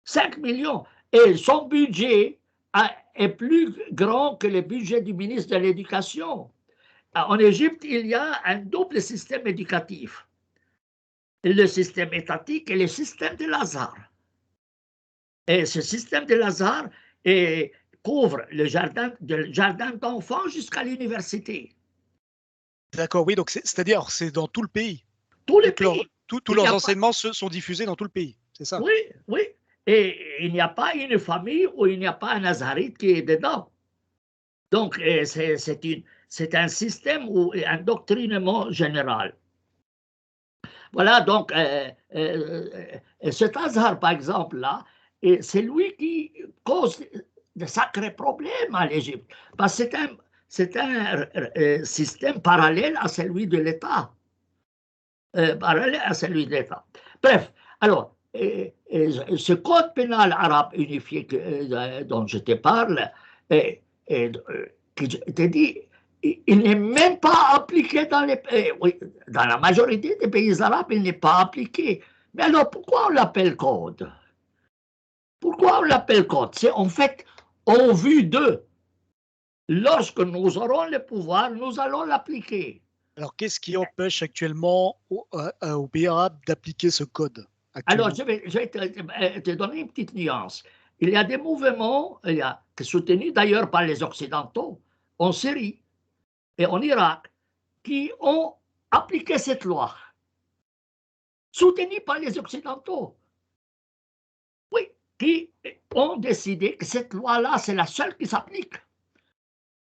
5 millions. Et son budget est plus grand que le budget du ministre de l'Éducation. En Égypte, il y a un double système éducatif. Le système étatique et le système de Lazare. Et ce système de Lazare couvre le jardin d'enfants jusqu'à l'université. D'accord, oui, donc c'est-à-dire c'est dans tout le pays. Tous les pays. Tous leurs enseignements sont diffusés dans tout le pays, c'est ça? Oui, oui. Et il n'y a pas une famille où il n'y a pas un nazarite qui est dedans. Donc, c'est un système ou un doctrinement général. Voilà, donc, cet Azhar, par exemple, là, c'est lui qui cause de sacrés problèmes à l'Égypte, parce que c'est un système parallèle à celui de l'État. Bref, alors, ce code pénal arabe unifié dont je te parle, que je te dis, il n'est même pas appliqué dans la majorité des pays arabes, il n'est pas appliqué. Mais alors, pourquoi on l'appelle code? Pourquoi on l'appelle code? C'est en fait en vue d'eux. Lorsque nous aurons le pouvoir, nous allons l'appliquer. Alors, qu'est-ce qui empêche actuellement aux pays arabes d'appliquer ce code Alors, je vais te donner une petite nuance. Il y a des mouvements, soutenus d'ailleurs par les Occidentaux, en Syrie et en Irak, qui ont appliqué cette loi, soutenus par les Occidentaux. Oui, qui ont décidé que cette loi-là, c'est la seule qui s'applique.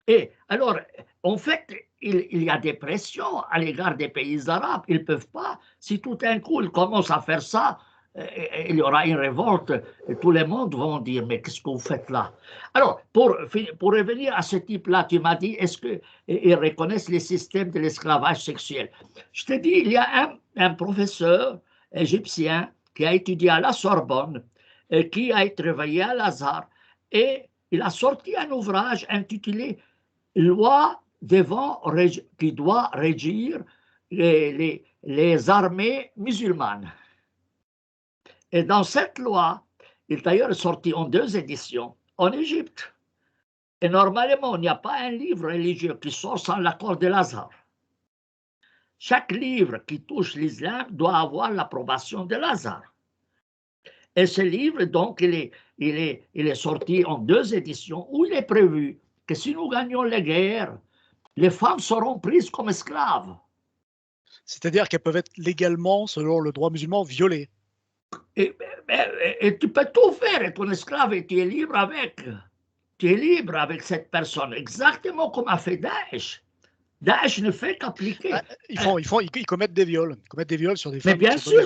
Et alors, en fait, il y a des pressions à l'égard des pays arabes. Ils ne peuvent pas, si tout d'un coup ils commencent à faire ça, il y aura une révolte et tout le monde va dire mais qu'est-ce que vous faites là? Alors, pour revenir à ce type-là, tu m'as dit, est-ce qu'ils reconnaissent les systèmes de l'esclavage sexuel? Je te dis, il y a un professeur égyptien qui a étudié à la Sorbonne, qui a travaillé à Lazare, et il a sorti un ouvrage intitulé Loi qui doit régir les armées musulmanes. Et dans cette loi, il est d'ailleurs sorti en 2 éditions en Égypte. Et normalement, il n'y a pas un livre religieux qui sort sans l'accord de Lazare. Chaque livre qui touche l'islam doit avoir l'approbation de Lazare. Et ce livre, donc, il est sorti en 2 éditions où il est prévu que si nous gagnons les guerres, les femmes seront prises comme esclaves. C'est-à-dire qu'elles peuvent être légalement, selon le droit musulman, violées. Et tu peux tout faire, être un esclave et tu es libre avec. Tu es libre avec cette personne, exactement comme a fait Daesh. Daesh ne fait qu'appliquer. Ils commettent des viols. Ils commettent des viols sur des femmes.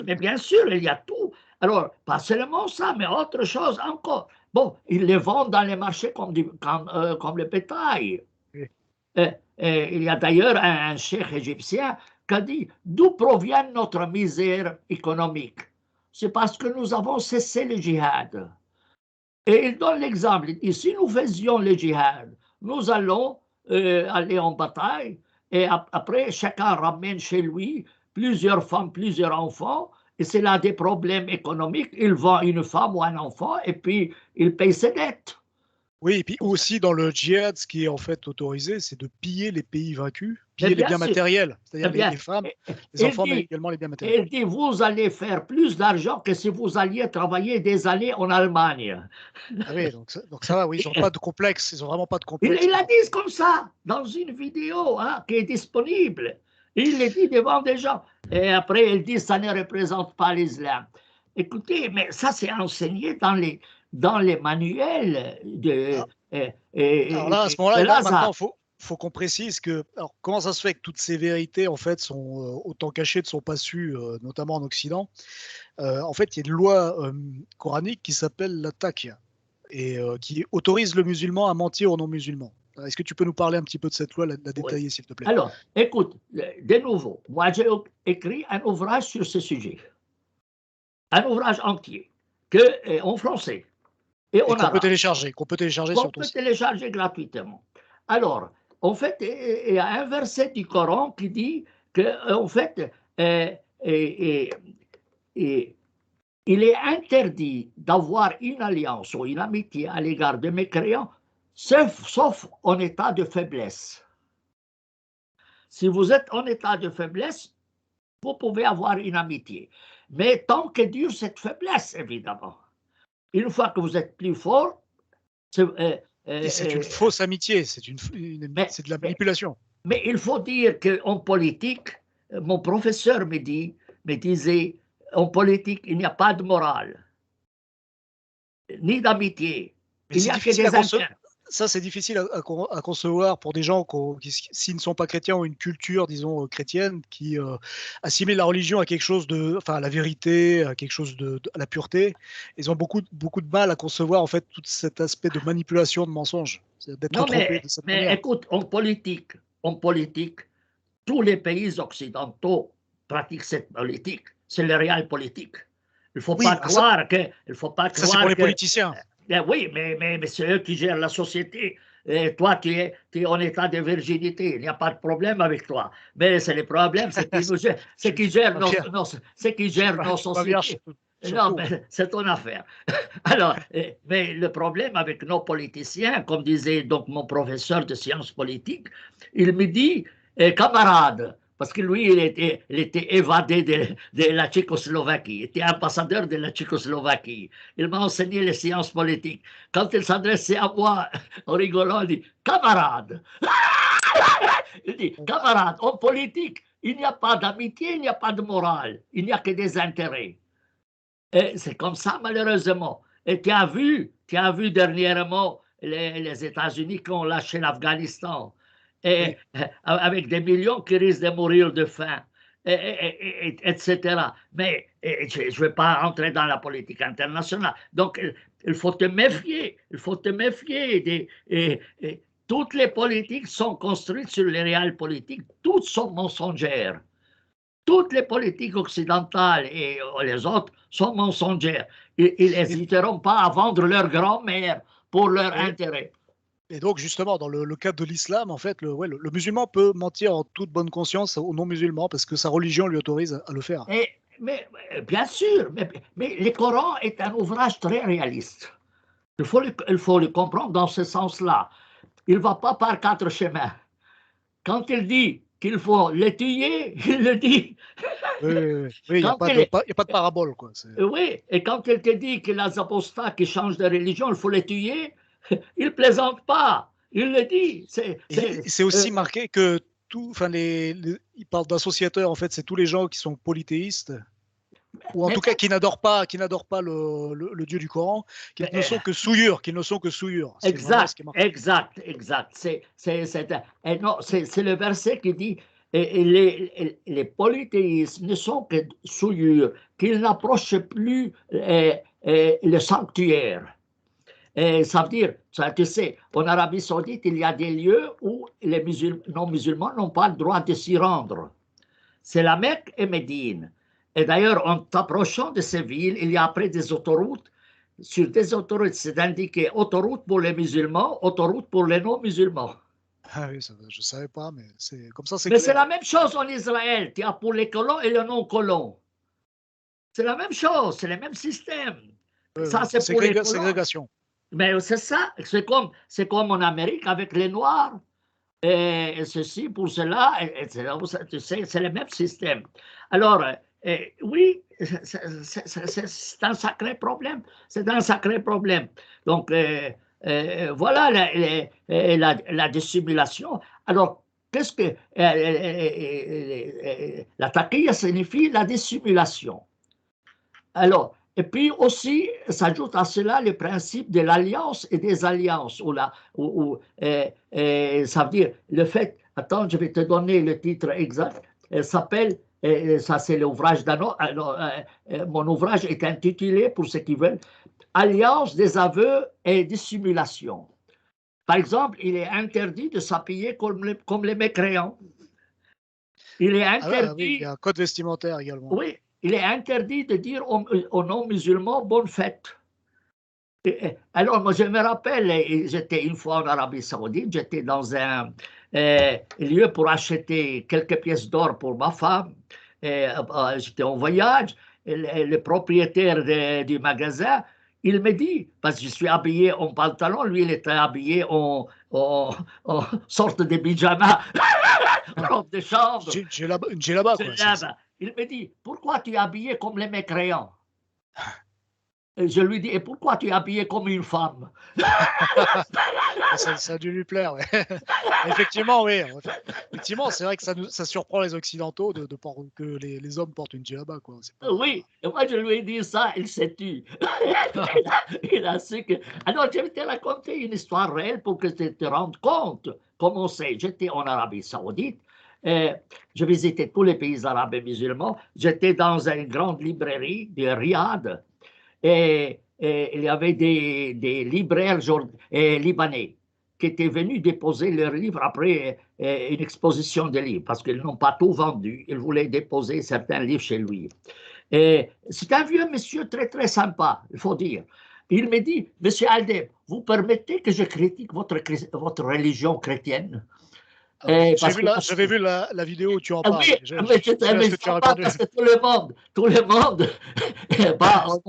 Mais bien sûr, il y a tout. Alors, pas seulement ça, mais autre chose encore. Bon, ils les vendent dans les marchés comme le bétail. Oui. Il y a d'ailleurs un cheikh égyptien qui a dit d'où provient notre misère économique? C'est parce que nous avons cessé le djihad. Et il donne l'exemple, il dit si nous faisions le djihad, nous allons aller en bataille et après, chacun ramène chez lui plusieurs femmes, plusieurs enfants, et c'est là des problèmes économiques. Il vend une femme ou un enfant, et puis il paye ses dettes. Oui, et puis aussi dans le djihad, ce qui est en fait autorisé, c'est de piller les pays vaincus, Mais piller les bien biens sûr, matériels, eh c'est-à-dire bien, les femmes, les il enfants, mais dit, également les biens matériels. il dit, vous allez faire plus d'argent que si vous alliez travailler des années en Allemagne. Ah oui, donc ça va, oui, ils n'ont pas de complexe, ils n'ont vraiment pas de Il, complexe il par a rapport. dit comme ça, dans une vidéo hein, qui est disponible. Il le dit devant des gens. Et après, il dit, ça ne représente pas l'islam. Écoutez, mais ça, c'est enseigné dans les manuels de Alors là, à ce moment-là, là, maintenant, Al-Azhar. faut qu'on précise que, alors, comment ça se fait que toutes ces vérités, en fait, sont autant cachées, ne sont pas sues, notamment en Occident. En fait, il y a une loi coranique qui s'appelle la taqiyya et qui autorise le musulman à mentir aux non-musulmans. Est-ce que tu peux nous parler un petit peu de cette loi, la Oui. détailler, s'il te plaît? Alors, écoute, de nouveau, moi j'ai écrit un ouvrage sur ce sujet, un ouvrage entier, en français et Et en arabe, qu'on peut télécharger qu'on sur ton peut site. télécharger gratuitement. Alors, en fait, il y a un verset du Coran qui dit que, en fait, il est interdit d'avoir une alliance ou une amitié à l'égard de mécréants, sauf en état de faiblesse. Si vous êtes en état de faiblesse, vous pouvez avoir une amitié. Mais tant que dure cette faiblesse, évidemment. Une fois que vous êtes plus fort, Et c'est une fausse amitié, c'est de la mais, manipulation. mais il faut dire qu'en politique, mon professeur me disait, en politique, il n'y a pas de morale, ni d'amitié. Mais Il n'y c'est a que difficile à des concevoir. intérêts. Ça, c'est difficile à concevoir pour des gens qui, s'ils ne sont pas chrétiens, ont une culture, disons, chrétienne, qui assimilent la religion à quelque chose de, enfin, à la vérité, à quelque chose à la pureté. Ils ont beaucoup de mal à concevoir, en fait, tout cet aspect de manipulation, de mensonge, d'être Non, trompé de cette mais manière. écoute, en politique, tous les pays occidentaux pratiquent cette politique. C'est le réel politique. Il ne faut Oui, pas croire que, il faut pas ça c'est pour croire les que, politiciens. oui, mais c'est eux qui gèrent la société. Et toi, tu es en état de virginité. Il n'y a pas de problème avec toi. Mais c'est le problème, c'est qu'ils gèrent Pas bien. nos Je suis pas vierge, sociétés. Non, surtout. mais c'est ton affaire. Alors, mais le problème avec nos politiciens, comme disait donc mon professeur de sciences politiques, il me dit, camarade, parce que lui, il était évadé de la Tchécoslovaquie, il était ambassadeur de la Tchécoslovaquie. Il m'a enseigné les sciences politiques. Quand il s'adressait à moi, en rigolant, il dit, camarade. Il dit, camarade, en politique, il n'y a pas d'amitié, il n'y a pas de morale, il n'y a que des intérêts. Et c'est comme ça, malheureusement. Et tu as vu dernièrement les États-Unis qui ont lâché l'Afghanistan, Oui. avec des millions qui risquent de mourir de faim, etc. Mais je ne vais pas entrer dans la politique internationale. Donc, il faut te méfier. Il faut te méfier. Toutes les politiques sont construites sur les réels politiques. Toutes sont mensongères. Toutes les politiques occidentales et les autres sont mensongères. Ils n'hésiteront pas à vendre leur grand-mère pour leur Et, intérêt. et donc, justement, dans le cadre de l'islam, en fait, le musulman peut mentir en toute bonne conscience aux non-musulmans parce que sa religion lui autorise à le faire. Mais bien sûr, mais le Coran est un ouvrage très réaliste. Il faut le comprendre dans ce sens-là. Il ne va pas par quatre chemins. Quand il dit qu'il faut les tuer, il le dit. Oui, il n'y a Quand pas de parabole, quoi. Oui, et quand il te dit que les apostats qui changent de religion, il faut les tuer, il ne plaisante pas. Il le dit. C'est aussi marqué que il parle d'associateurs, en fait, c'est tous les gens qui sont polythéistes, ou en tout cas qui n'adorent pas le Dieu du Coran, qu'ils ne sont que souillures, Exact. C'est le verset qui dit les polythéistes ne sont que souillures, qu'ils n'approchent plus le sanctuaire. Et ça veut dire, tu sais, en Arabie Saoudite, il y a des lieux où les non-musulmans n'ont pas le droit de s'y rendre. C'est la Mecque et Médine. Et d'ailleurs, en t'approchant de ces villes, il y a après des autoroutes. Sur des autoroutes, c'est indiqué autoroute pour les musulmans, autoroute pour les non-musulmans. Ah oui, je ne savais pas, mais c'est comme ça, c'est Mais c'est clair. la même chose en Israël. Tu as pour les colons et les non-colons. C'est la même chose, c'est le même système. Oui, Ça, oui. c'est pour les colons. Ségrégation. Mais c'est ça, c'est comme en Amérique avec les Noirs. Et ceci pour cela, tu sais, c'est le même système. Alors, oui, c'est un sacré problème. C'est un sacré problème. Donc, voilà la dissimulation. Alors, qu'est-ce que la taquilla signifie la dissimulation. Alors, et puis aussi, s'ajoute à cela le principe de l'alliance et des alliances. Ça veut dire le fait, attends, je vais te donner le titre exact, elle s'appelle, ça c'est l'ouvrage d'Ano, mon ouvrage est intitulé, pour ceux qui veulent, Alliance des aveux et dissimulation. Par exemple, il est interdit de s'habiller comme les mécréants. Il est Ah, ouais, oui, il y interdit. a un code vestimentaire également. Oui, il est interdit de dire aux non-musulmans bonne fête. Alors, moi, je me rappelle, j'étais une fois en Arabie Saoudite, j'étais dans un lieu pour acheter quelques pièces d'or pour ma femme. J'étais en voyage, et le propriétaire du magasin, il me dit, parce que je suis habillé en pantalon, lui, il était habillé en sorte de pyjama, robe de chambre. Une djellaba, quoi. Il me dit, pourquoi tu es habillé comme les mécréants? Et je lui dis, et pourquoi tu es habillé comme une femme? Ça a dû lui plaire, ouais. Effectivement, oui. Effectivement, c'est vrai que ça surprend les Occidentaux que les hommes portent une djellaba, quoi. Oui, et moi je lui ai dit ça, il s'est tu. Il a su que. Alors, je vais te raconter une histoire réelle pour que tu te rendes compte comment c'est. J'étais en Arabie Saoudite, je visitais tous les pays arabes et musulmans. J'étais dans une grande librairie de Riyad et il y avait des libraires libanais qui étaient venus déposer leurs livres après une exposition de livres, parce qu'ils n'ont pas tout vendu. Ils voulaient déposer certains livres chez lui. C'est un vieux monsieur très, très sympa, il faut dire. Il me dit, Monsieur Aldeb, vous permettez que je critique votre religion chrétienne? J'avais vu la vidéo où tu en Ah parles. oui, mais C'est là ce que tu as répondu. parce que tout le monde, on n'a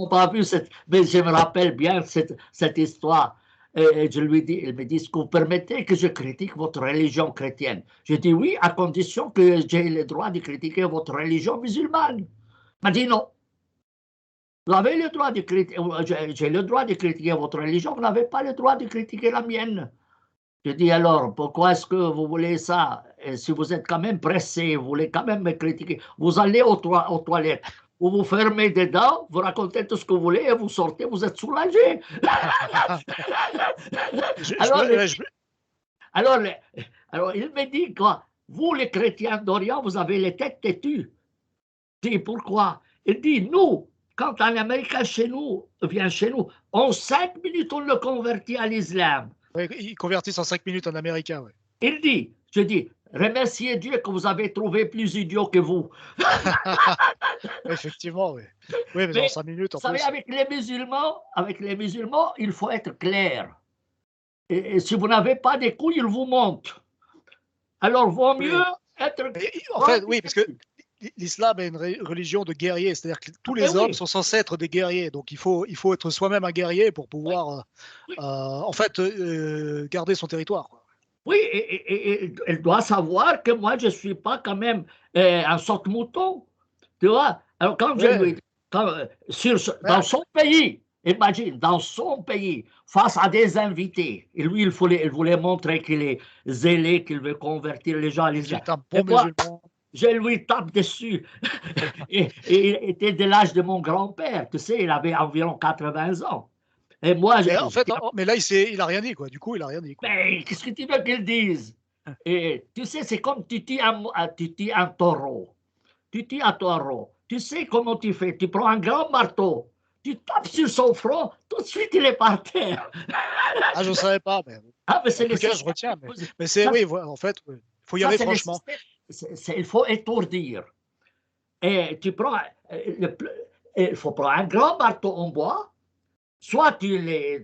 pas vu mais je me rappelle bien cette histoire. Et je lui dis, il me dit, est-ce que vous permettez que je critique votre religion chrétienne? Je dis oui, à condition que j'ai le droit de critiquer votre religion musulmane. Il m'a dit non. Vous avez le droit de critiquer, j'ai le droit de critiquer votre religion, vous n'avez pas le droit de critiquer la mienne. Je dis alors, pourquoi est-ce que vous voulez ça? Et si vous êtes quand même pressé, vous voulez quand même me critiquer, vous allez aux toilettes, vous vous fermez dedans, vous racontez tout ce que vous voulez et vous sortez, vous êtes soulagé. alors, alors, il me dit quoi? Vous, les chrétiens d'Orient, vous avez les têtes têtues. Je dis pourquoi? Il dit, nous, quand un Américain vient chez nous, en 5 minutes, on le convertit à l'islam. Oui, ils convertissent en 5 minutes en américain, ouais. Il dit, je dis, remerciez Dieu que vous avez trouvé plus idiot que vous. Effectivement, oui. Oui, mais en 5 minutes, en plus. Vous savez, avec les musulmans, il faut être clair. Et si vous n'avez pas des couilles, ils vous montent. Alors, vaut mieux être. En fait, oui, parce que l'islam est une religion de guerriers, c'est-à-dire que tous les hommes sont censés être des guerriers, donc il faut être soi-même un guerrier pour pouvoir, en fait, garder son territoire, quoi. Oui, et elle doit savoir que moi, je ne suis pas quand même un saute-mouton. Tu vois? Alors, quand je lui dans son pays, imagine, dans son pays, face à des invités, et lui, il voulait montrer qu'il est zélé, qu'il veut convertir les gens à l'islam. Je lui tape dessus. et il était de l'âge de mon grand-père, tu sais, il avait environ 80 ans. Et moi, en fait, mais là, il n'a rien dit, quoi. Du coup, il n'a rien dit, quoi. Mais qu'est-ce que tu veux qu'il dise? Et tu sais, c'est comme tu tues un taureau. Tu tues un taureau. Tu sais comment tu fais? Tu prends un grand marteau, tu tapes sur son front, tout de suite il est par terre. Ah, je ne savais pas. Mais... Ah, mais c'est le je retiens. Mais c'est, oui, en fait, il faut y aller franchement. Il faut étourdir. Et tu prends, il faut prendre un grand marteau en bois. Soit tu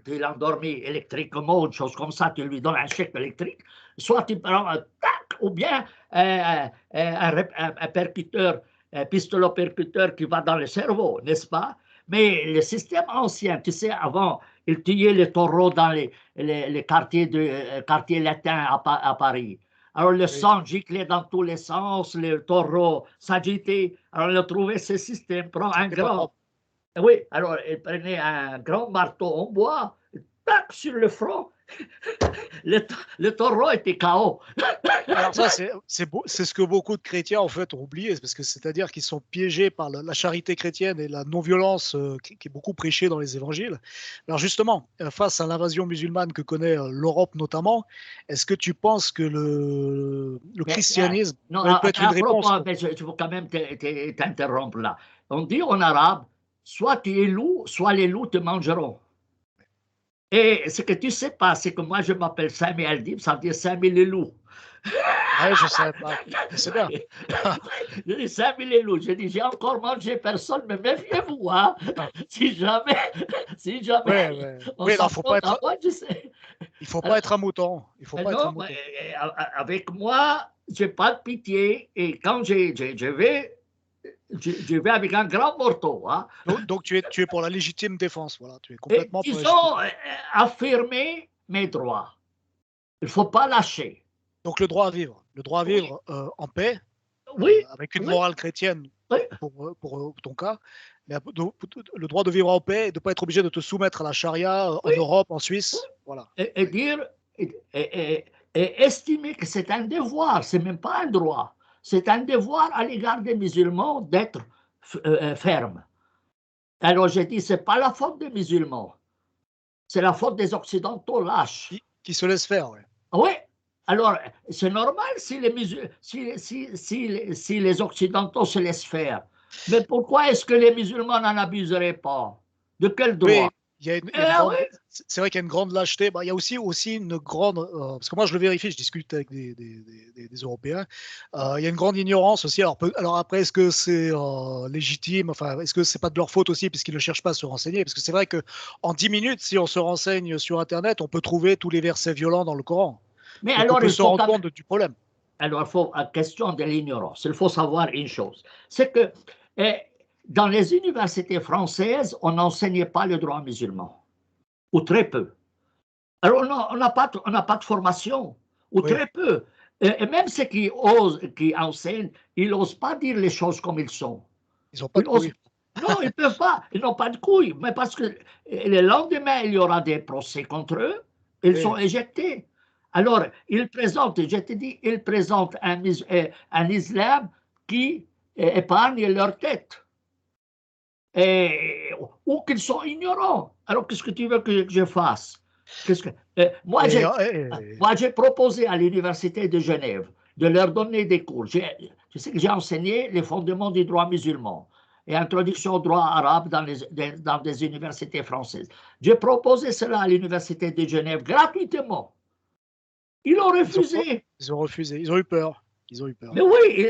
l'endormis électriquement, une chose comme ça, tu lui donnes un chèque électrique, soit tu prends un tac, ou bien un percuteur, un pistolet percuteur qui va dans le cerveau, n'est-ce pas? Mais le système ancien, tu sais, avant, ils tuaient les taureaux dans les quartiers latins à Paris. Alors le sang giclait dans tous les sens, les taureaux s'agitaient. Alors il a trouvé ce système, prend un grand. Oui, alors il prenait un grand marteau en bois, tac sur le front. Le taureau était KO. Alors ça, c'est ce que beaucoup de chrétiens en fait ont oublié, parce que c'est-à-dire qu'ils sont piégés par la charité chrétienne et la non-violence qui est beaucoup prêchée dans les évangiles. Alors justement, face à l'invasion musulmane que connaît l'Europe notamment, est-ce que tu penses que le christianisme peut être une réponse? Je veux quand même t'interrompre là. On dit en arabe, soit tu es loup, soit les loups te mangeront. Et ce que tu ne sais pas, c'est que moi je m'appelle Sami Aldib, ça veut dire Sami les loups. Ouais, je sais pas. C'est bien. Je dis 5000 les loups. Je dis, j'ai encore mangé personne, mais méfiez-vous, hein. Si jamais. Ouais. Oui, non, faut pas être. Moi, je sais. Il faut pas être un mouton. Il faut pas être un mouton. Avec moi, j'ai pas de pitié. Et quand je vais avec un grand morceau. Hein. Donc tu es pour la légitime défense. Voilà, tu es complètement pour la légitime. Affirmer mes droits. Il ne faut pas lâcher. Donc le droit à vivre. Le droit à vivre en paix. Oui. Avec une morale chrétienne pour ton cas. Mais le droit de vivre en paix et de ne pas être obligé de te soumettre à la charia en Europe, en Suisse. Voilà. Et dire. Et estimer que c'est un devoir, c'est même pas un droit. C'est un devoir à l'égard des musulmans d'être ferme. Alors j'ai dit, c'est pas la faute des musulmans, c'est la faute des occidentaux lâches. Qui se laissent faire, oui. Oui. Alors c'est normal si les occidentaux se laissent faire. Mais pourquoi est-ce que les musulmans n'en abuseraient pas? De quel droit? C'est vrai qu'il y a une grande lâcheté. Il y a aussi une grande, parce que moi je le vérifie, je discute avec des Européens. Il y a une grande ignorance aussi. Alors après, est-ce que c'est légitime? Enfin, est-ce que c'est pas de leur faute aussi, puisqu'ils ne cherchent pas à se renseigner? Parce que c'est vrai que en 10 minutes, si on se renseigne sur Internet, on peut trouver tous les versets violents dans le Coran. Mais donc alors, on peut se rendre compte du problème. Alors, question de l'ignorance, il faut savoir une chose, c'est que dans les universités françaises, on n'enseignait pas le droit musulman, ou très peu. Alors, on n'a pas de formation, ou très peu. Et même ceux qui enseignent, ils n'osent pas dire les choses comme ils sont. Ils n'ont pas de couilles. Non, ils ne peuvent pas. Ils n'ont pas de couilles. Mais parce que le lendemain, il y aura des procès contre eux, ils sont éjectés. Alors, ils présentent, je te dis, ils présentent un islam qui épargne leur tête. Ou qu'ils sont ignorants. Alors, qu'est-ce que tu veux que je fasse? Moi, j'ai proposé à l'Université de Genève de leur donner des cours. Je sais que j'ai enseigné les fondements du droit musulman et introduction au droit arabe dans des universités françaises. J'ai proposé cela à l'Université de Genève gratuitement. Ils ont refusé. Ils ont refusé. Ils ont eu peur. Mais oui,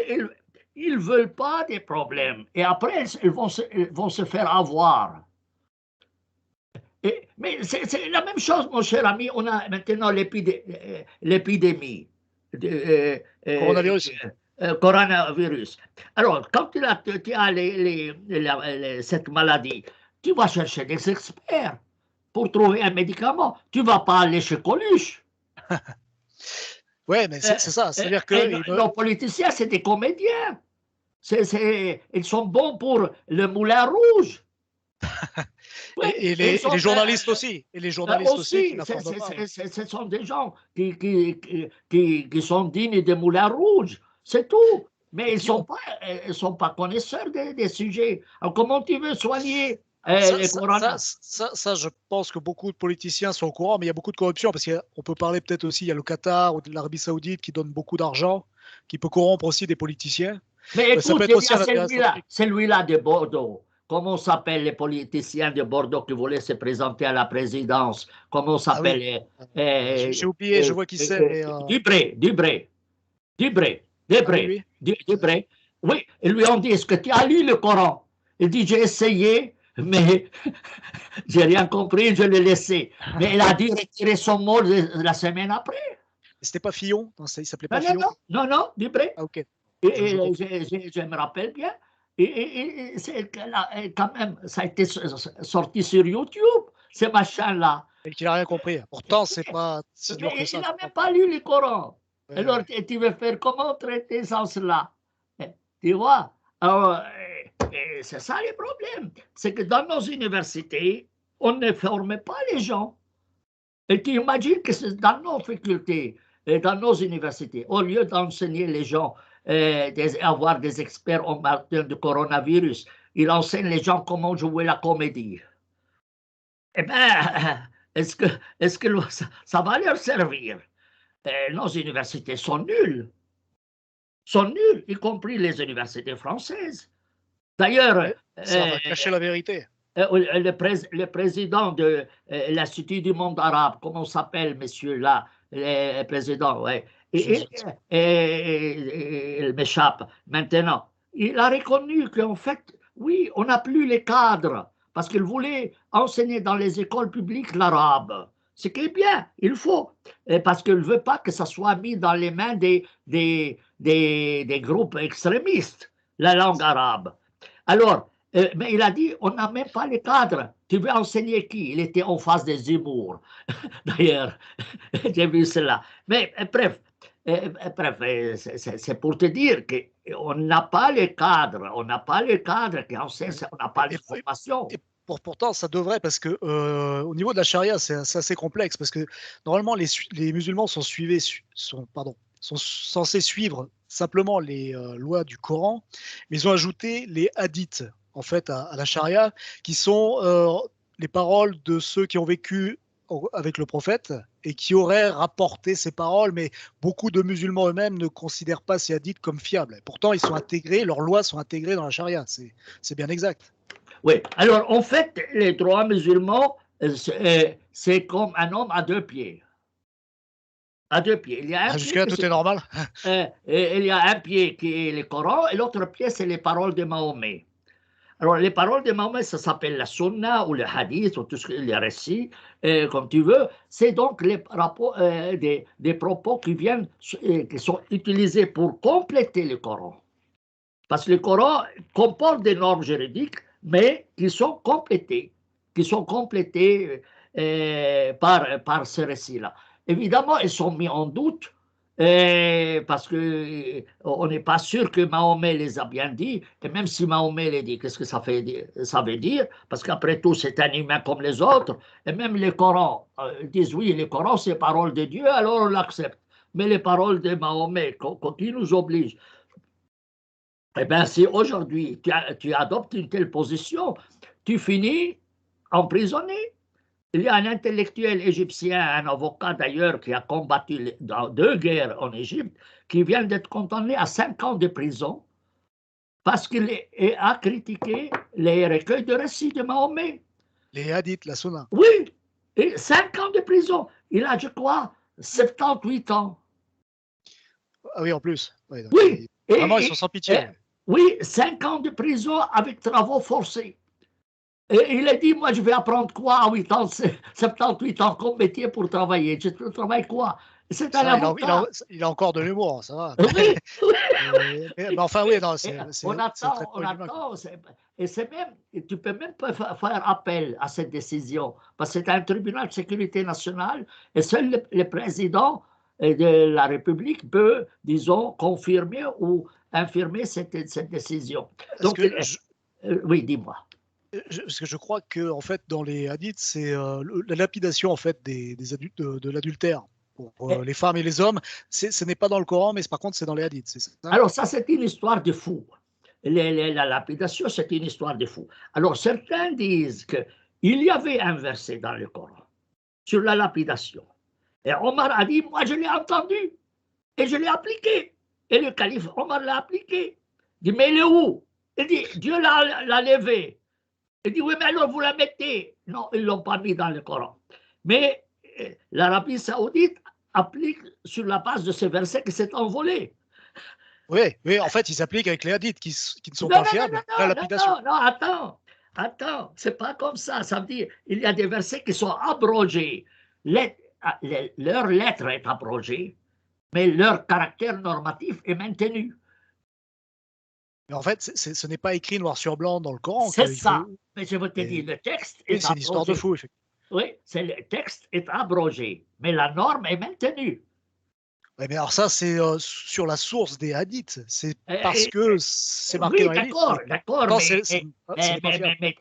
ils ne veulent pas des problèmes. Et après, ils vont se faire avoir. Mais c'est la même chose, mon cher ami. On a maintenant l'épidémie. Coronavirus. Alors, quand tu as cette maladie, tu vas chercher des experts pour trouver un médicament. Tu ne vas pas aller chez Coluche. Oui, mais c'est ça. C'est-à-dire que nos politiciens, c'est des comédiens. Ils sont bons pour le Moulin Rouge. Et les journalistes aussi. Et les journalistes aussi. Ce sont des gens qui sont dignes de Moulin Rouge. C'est tout. Mais ils ne sont pas connaisseurs des sujets. Alors, comment tu veux soigner ça, je pense que beaucoup de politiciens sont au courant, mais il y a beaucoup de corruption, parce qu'on peut parler peut-être aussi, il y a le Qatar ou l'Arabie Saoudite qui donne beaucoup d'argent, qui peut corrompre aussi des politiciens. Mais écoute, celui-là de Bordeaux, comment s'appellent les politiciens de Bordeaux qui voulaient se présenter à la présidence? Comment s'appelle j'ai oublié, je vois qui c'est. Dubré. Oui, ils lui ont dit, est-ce que tu as lu le Coran? Il dit, j'ai essayé, mais j'ai rien compris, je l'ai laissé. Mais il a dû retirer son mot la semaine après. C'était pas Fillon? Non, il s'appelait Non, pas non, Fillon? non, non, non, Dubré. Ah, ok. Et Je comprends. je me rappelle bien. Et c'est quand même, ça a été sorti sur YouTube, ces machins-là. Et qu'il a rien compris. Pourtant, c'est pas si dur que Mais il ça, je n'a même crois. pas lu le Coran. Ouais, Alors, ouais. tu veux faire comment traiter sans cela? Tu vois? Alors, c'est ça le problème. C'est que dans nos universités, on ne forme pas les gens. Et tu imagines que c'est dans nos facultés et dans nos universités, au lieu d'enseigner les gens, avoir des experts en matière de coronavirus, ils enseignent les gens comment jouer la comédie. Eh bien, est-ce que ça va leur servir? Nos universités sont nulles, y compris les universités françaises. D'ailleurs, Ouais, ça va cacher la vérité. le président de l'Institut du monde arabe, comment s'appelle, monsieur là, le président, ouais, il m'échappe maintenant. Il a reconnu qu'en fait, oui, on n'a plus les cadres, parce qu'il voulait enseigner dans les écoles publiques l'arabe. Ce qui est bien, il faut, parce qu'il ne veut pas que ça soit mis dans les mains des groupes extrémistes, la langue arabe. Alors, mais il a dit, on n'a même pas les cadres. Tu veux enseigner qui? Il était en face des humours, d'ailleurs. J'ai vu cela. Mais bref, c'est pour te dire qu'on n'a pas les cadres. On n'a pas les cadres qui enseignent, on n'a pas de formation. Et pourtant, ça devrait, parce que au niveau de la charia, c'est assez complexe, parce que normalement, les musulmans sont censés suivre simplement les lois du Coran, mais ils ont ajouté les hadiths, en fait, à la charia, qui sont les paroles de ceux qui ont vécu avec le prophète et qui auraient rapporté ces paroles, mais beaucoup de musulmans eux-mêmes ne considèrent pas ces hadiths comme fiables. Pourtant, ils sont intégrés, leurs lois sont intégrées dans la charia, c'est bien exact. Oui, alors en fait, les droits musulmans, c'est comme un homme à deux pieds. À deux pieds. Il y a un pied Jusque-là, que tout est normal. il y a un pied qui est le Coran et l'autre pied, c'est les paroles de Mahomet. Alors, les paroles de Mahomet, ça s'appelle la sunna ou le hadith ou tout ce que les récits, comme tu veux. C'est donc les rapports, des propos qui viennent, qui sont utilisés pour compléter le Coran. Parce que le Coran comporte des normes juridiques, mais qui sont complétées par ces récits-là. Évidemment, ils sont mis en doute parce qu'on n'est pas sûr que Mahomet les a bien dit, et même si Mahomet les dit, qu'est-ce que ça veut dire? Parce qu'après tout, c'est un humain comme les autres, et même les Corans disent oui, les Corans, c'est parole de Dieu, alors on l'accepte. Mais les paroles de Mahomet, qui nous obligent, eh bien, si aujourd'hui tu adoptes une telle position, tu finis emprisonné. Il y a un intellectuel égyptien, un avocat d'ailleurs, qui a combattu dans 2 guerres en Égypte, qui vient d'être condamné à 5 ans de prison parce qu'il a critiqué les recueils de récits de Mahomet. Les hadiths, la sunna. Oui, et 5 ans de prison. Il a, je crois, 78 ans. Ah oui, en plus. Ouais, Oui, vraiment, ils sont sans pitié. Oui, 5 ans de prison avec travaux forcés. Et il a dit, moi, je vais apprendre quoi à 8 ans, 78 ans comme métier pour travailler. Je travaille quoi? C'est un avocat. Il a encore de l'humour, ça va. Oui, oui. Mais enfin, oui, non, On attend, et c'est même, tu peux même pas faire appel à cette décision, parce que c'est un tribunal de sécurité nationale, et seul le président de la République peut, disons, confirmer ou infirmer cette décision. Donc, oui, dis-moi. Parce que je crois que, en fait, dans les hadiths, c'est la lapidation, en fait, des adultes de l'adultère pour les femmes et les hommes. Ce n'est pas dans le Coran, mais par contre, c'est dans les hadiths, c'est ça? Alors ça, c'est une histoire de fou. La lapidation, c'est une histoire de fou. Alors certains disent qu'il y avait un verset dans le Coran sur la lapidation. Et Omar a dit, moi je l'ai entendu et je l'ai appliqué. Et le calife Omar l'a appliqué. Il dit, mais il est où? Il dit, Dieu l'a levé. Il dit, oui, mais alors vous la mettez. Non, ils ne l'ont pas mis dans le Coran. Mais l'Arabie saoudite applique sur la base de ce verset qui s'est envolé. Oui, oui, en fait, ils s'appliquent avec les hadiths qui ne sont pas fiables. La lapidation. Non, attends, c'est pas comme ça. Ça veut dire il y a des versets qui sont abrogés. Leur lettre est abrogée, mais leur caractère normatif est maintenu. Mais en fait, ce n'est pas écrit noir sur blanc dans le Coran C'est qu'il ça. faut. Mais je vous te dis, Et, le texte oui, est c'est une histoire de abrogé. fou, effectivement. Oui, le texte est abrogé, mais la norme est maintenue. Ouais, mais alors ça, c'est sur la source des hadiths. C'est parce Et, que c'est marqué oui, dans les hadiths. d'accord, Mais d'accord, pourtant, mais, ce n'est pas fiable.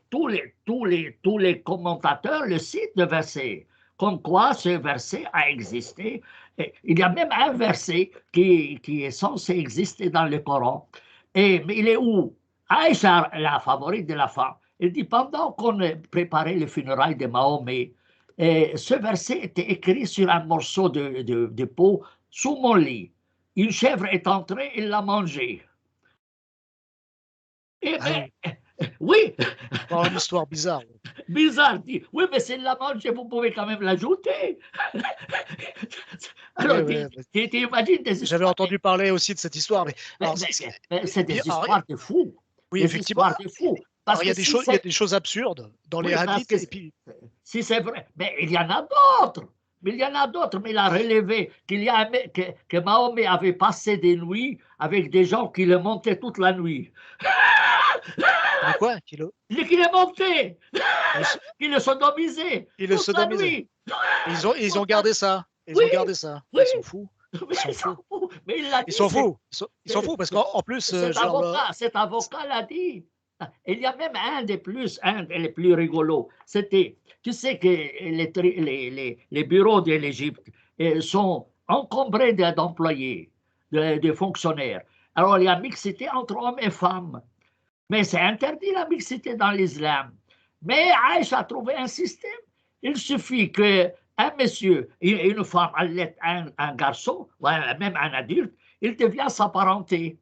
tous les commentateurs le citent de verset, comme quoi ce verset a existé. Et il y a même un verset qui est censé exister dans le Coran. Mais il est où? Aïcha, la favorite de la femme, elle dit pendant qu'on préparait les funérailles de Mahomet, ce verset était écrit sur un morceau de peau sous mon lit. Une chèvre est entrée, il l'a mangé. Eh Ah ben, oui, oui, encore une histoire bizarre. bizarre, dit. Oui, mais c'est la manche, vous pouvez quand même l'ajouter. Oui, Alors, oui. tu imagines des J'avais histoires. entendu parler aussi de cette histoire. Mais, alors, C'est puis, des alors, histoires de fous. oui, Des effectivement. histoires de fous. Alors, Parce que si il y a c'est. des choses absurdes dans les Oui, parce hadiths. que Et puis, si c'est vrai. Mais il y en a d'autres. Mais il y en a d'autres. Mais il a relevé que Mahomet avait passé des nuits avec des gens qui le montaient toute la nuit. le quoi? Qui le montaient, Le, qui le sodomisaient qui le toute la sodomisait. nuit. Ils ont gardé ça. Ils Oui, ont gardé ça. oui, Ils sont fous. mais Ils sont il s'en fous. fout. Mais il l'a Ils dit, sont fous. Ils sont fous parce qu'en plus, genre, cet avocat l'a dit. Il y a même un des plus rigolos. C'était, tu sais que les bureaux de l'Égypte sont encombrés d'employés, de fonctionnaires. Alors, il y a mixité entre hommes et femmes. Mais c'est interdit la mixité dans l'islam. Mais Aïcha a trouvé un système. Il suffit qu'un monsieur et une femme allaitent un garçon, même un adulte, il devient sa parenté.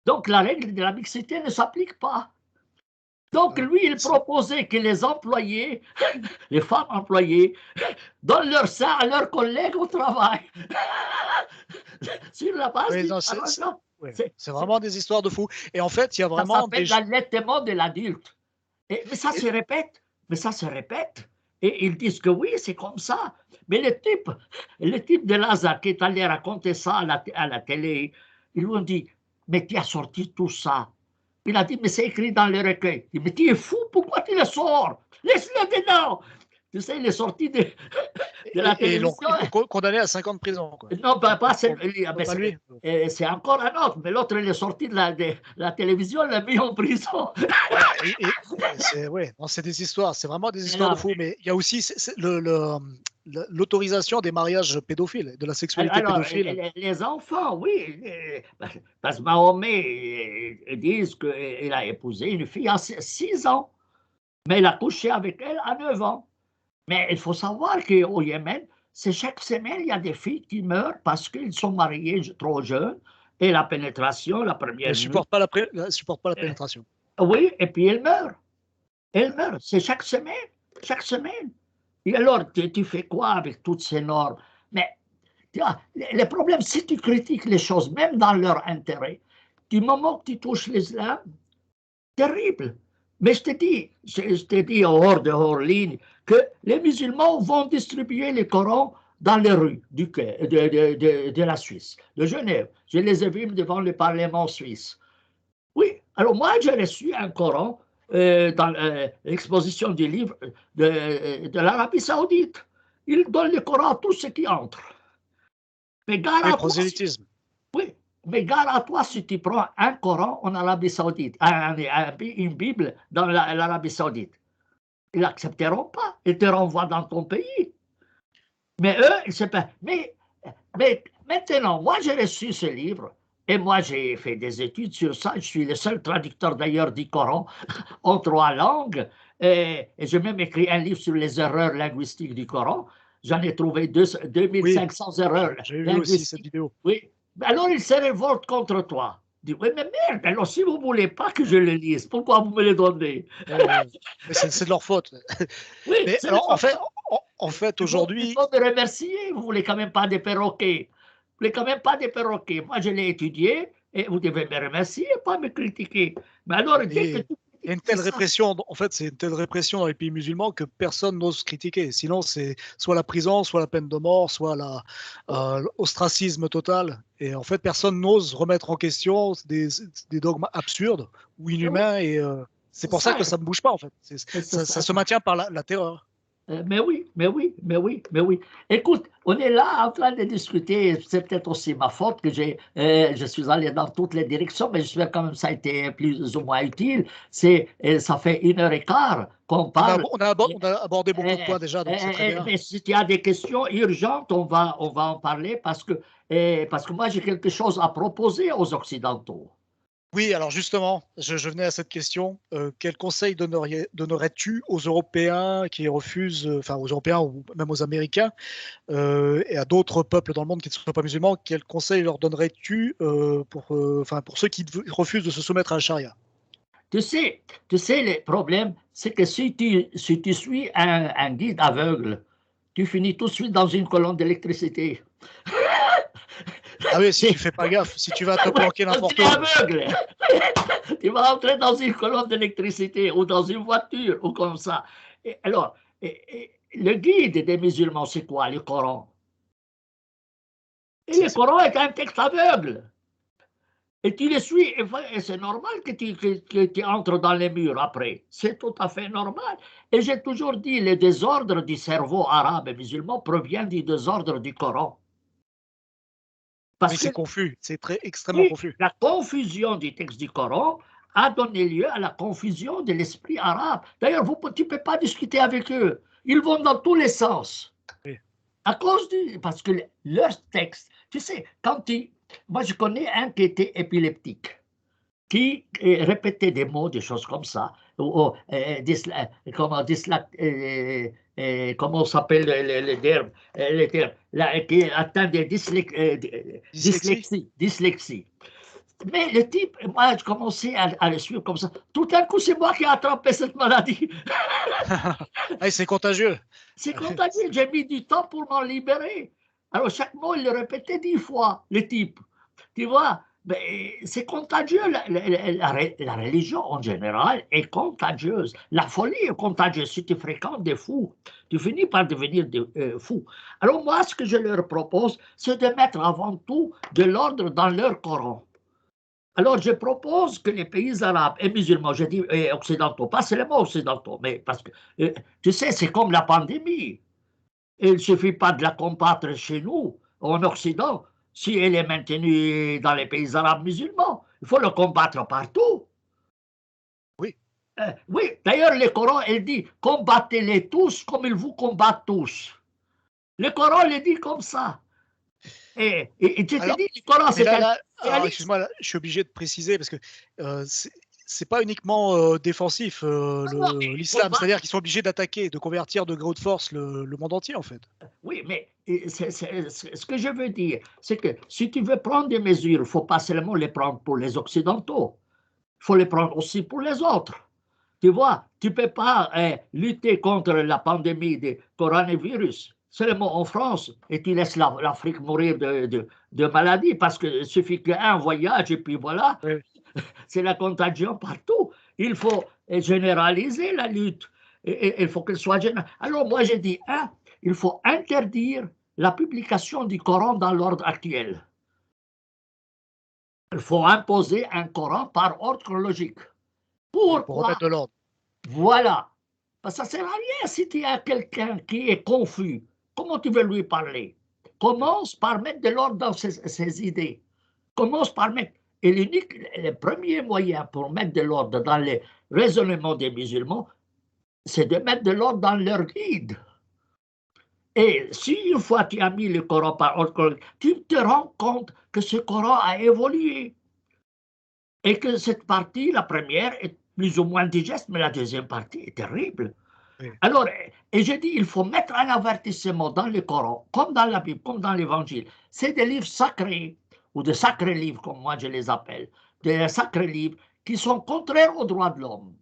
Donc la règle de la mixité ne s'applique pas. Donc lui, il proposait que les employés, les femmes employées, donnent leur sein à leurs collègues au travail. Sur la base oui, du non, arrangement. c'est vraiment des histoires de fous. Et en fait, il y a Ça vraiment s'appelle l'allaitement de l'adulte. Mais ça se répète, mais ça se répète. Et ils disent que oui, c'est comme ça. Mais le type de Lazare qui est allé raconter ça à la télé, ils lui ont dit, mais tu as sorti tout ça. Il a dit, mais c'est écrit dans le recueil. Il dit, mais tu es fou, pourquoi tu le sors? Laisse-le dedans. Tu sais, il est sorti de la et télévision. ils l'ont condamné à 5 ans de prison. Quoi. Non, pas lui. c'est encore un autre, mais l'autre, il est sorti de la télévision, il l'a mis en prison. Voilà, c'est des histoires, c'est vraiment des histoires de fous. Mais il y a aussi l'autorisation des mariages pédophiles, de la sexualité Alors, pédophile. les enfants, oui, parce que Mahomet, ils disent qu'il a épousé une fille à 6 ans, mais il a couché avec elle à 9 ans. Mais il faut savoir qu'au Yémen, c'est chaque semaine, il y a des filles qui meurent parce qu'ils sont mariés trop jeunes et la pénétration, la Elles première ne nuit. supportent pas la pénétration. Oui, et puis elles meurent. Elles meurent, c'est chaque semaine, chaque semaine. Et alors, tu fais quoi avec toutes ces normes? Mais le problème, si tu critiques les choses, même dans leur intérêt, du moment que tu touches l'islam, terrible. Mais je te dis hors ligne, que les musulmans vont distribuer les Corans dans les rues de la Suisse, de Genève. Je les ai vus devant le Parlement suisse. Oui, alors moi, j'ai reçu un Coran dans l'exposition du livre de l'Arabie Saoudite. Ils donnent le Coran à tous ceux qui entrent. Mais gare Oui, à toi, prosélytisme. oui, mais gare à toi si tu prends un Coran en Arabie Saoudite, une Bible dans l'Arabie Saoudite. Ils n'accepteront pas. Ils te renvoient dans ton pays. Mais eux, ils ne savent pas. Mais maintenant, moi, j'ai reçu ce livre. Et moi, j'ai fait des études sur ça. Je suis le seul traducteur d'ailleurs du Coran en 3 langues. Et j'ai même écrit un livre sur les erreurs linguistiques du Coran. J'en ai trouvé 2500 erreurs J'ai vu aussi cette linguistiques. vidéo. Oui. Alors, ils se révoltent contre toi. Ils disent, oui, mais merde, alors si vous ne voulez pas que je le lise, pourquoi vous me le donnez? Mais c'est de leur faute. Oui, Mais c'est alors, en fait aujourd'hui. Il faut me remercier. Vous ne voulez quand même pas des perroquets. Vous ne voulez quand même pas des perroquets. Moi, je l'ai étudié et vous devez me remercier, pas me critiquer. Mais alors, dès que tu Il y a une telle répression, en fait, c'est une telle répression dans les pays musulmans que personne n'ose critiquer. Sinon, c'est soit la prison, soit la peine de mort, soit l'ostracisme total. Et en fait, personne n'ose remettre en question des dogmes absurdes ou inhumains. Et c'est pour ça que ça ne bouge pas, en fait. Ça se maintient par la terreur. Mais oui, mais oui, mais oui, mais oui. Écoute, on est là en train de discuter. C'est peut-être aussi ma faute que je suis allé dans toutes les directions, mais j'espère quand même que ça a été plus ou moins utile. Ça fait 1 h 15 qu'on parle. On a abordé beaucoup de points déjà, donc c'est très bien. Mais si tu as des questions urgentes, on va en parler parce que moi, j'ai quelque chose à proposer aux Occidentaux. Oui, alors justement, je venais à cette question. Quel conseil donnerais-tu aux Européens qui refusent, enfin aux Européens ou même aux Américains et à d'autres peuples dans le monde qui ne sont pas musulmans, quel conseil leur donnerais-tu pour ceux qui refusent de se soumettre à la charia? Tu sais, le problème, c'est que si tu suis un guide aveugle, tu finis tout de suite dans une colonne d'électricité. Ah oui, si tu fais pas gaffe, si tu vas te planquer n'importe où. Tu es aveugle. Tu vas entrer dans une colonne d'électricité ou dans une voiture ou comme ça. Et alors, le guide des musulmans, c'est quoi? Le Coran. Et le Coran est un texte aveugle. Et tu le suis, et c'est normal que tu entres dans les murs après. C'est tout à fait normal. Et j'ai toujours dit, le désordre du cerveau arabe et musulman provient du désordre du Coran. Parce oui, c'est confus, c'est extrêmement confus. La confusion du texte du Coran a donné lieu à la confusion de l'esprit arabe. D'ailleurs, tu ne peux pas discuter avec eux. Ils vont dans tous les sens. Oui. Parce que leur texte, tu sais, moi je connais un qui était épileptique, qui répétait des mots, des choses comme ça. Comment s'appelle les termes, qui atteint des dyslexie. Mais le type, moi, je commençais à le suivre comme ça. Tout d'un coup, c'est moi qui ai attrapé cette maladie. C'est contagieux. C'est contagieux. J'ai mis du temps pour m'en libérer. Alors, chaque mot, il le répétait 10 fois, le type. Tu vois, c'est contagieux. La religion, en général, est contagieuse. La folie est contagieuse. Si tu fréquentes des fous, tu finis par devenir fou. Alors, moi, ce que je leur propose, c'est de mettre avant tout de l'ordre dans leur Coran. Alors, je propose que les pays arabes et musulmans, je dis occidentaux, pas seulement occidentaux, mais parce que, tu sais, c'est comme la pandémie. Il ne suffit pas de la combattre chez nous, en Occident, si elle est maintenue dans les pays arabes musulmans. Il faut le combattre partout. Oui. Oui, d'ailleurs, le Coran, il dit, combattez-les tous comme ils vous combattent tous. Le Coran le dit comme ça. Et tu te dis, le Coran, c'est excuse-moi, je suis obligé de préciser parce que c'est pas uniquement défensif l'islam, c'est-à-dire qu'ils sont obligés d'attaquer, de convertir de gré ou de force le monde entier en fait. Oui, mais ce que je veux dire, c'est que si tu veux prendre des mesures, il ne faut pas seulement les prendre pour les Occidentaux, il faut les prendre aussi pour les autres. Tu vois, tu ne peux pas lutter contre la pandémie du coronavirus seulement en France et tu laisses l'Afrique mourir de maladie parce qu'il suffit qu'un voyage et puis voilà, oui. C'est la contagion partout. Il faut généraliser la lutte. Et il faut qu'elle soit générale. Alors moi j'ai dit, il faut interdire la publication du Coran dans l'ordre actuel. Il faut imposer un Coran par ordre chronologique. Pourquoi? Pour remettre de l'ordre. Voilà. Parce que ça ne sert à rien si tu as quelqu'un qui est confus. Comment tu veux lui parler? Commence par mettre de l'ordre dans ses idées. Commence par mettre. Et le premier moyen pour mettre de l'ordre dans les raisonnements des musulmans, c'est de mettre de l'ordre dans leur guide. Et si une fois tu as mis le Coran par ordre, tu te rends compte que ce Coran a évolué. Et que cette partie, la première, est plus ou moins digeste, mais la deuxième partie est terrible. Oui. Alors, et je dis, il faut mettre un avertissement dans le Coran, comme dans la Bible, comme dans l'Évangile. C'est des livres sacrés, ou de sacrés livres, comme moi je les appelle, des sacrés livres qui sont contraires aux droits de l'homme.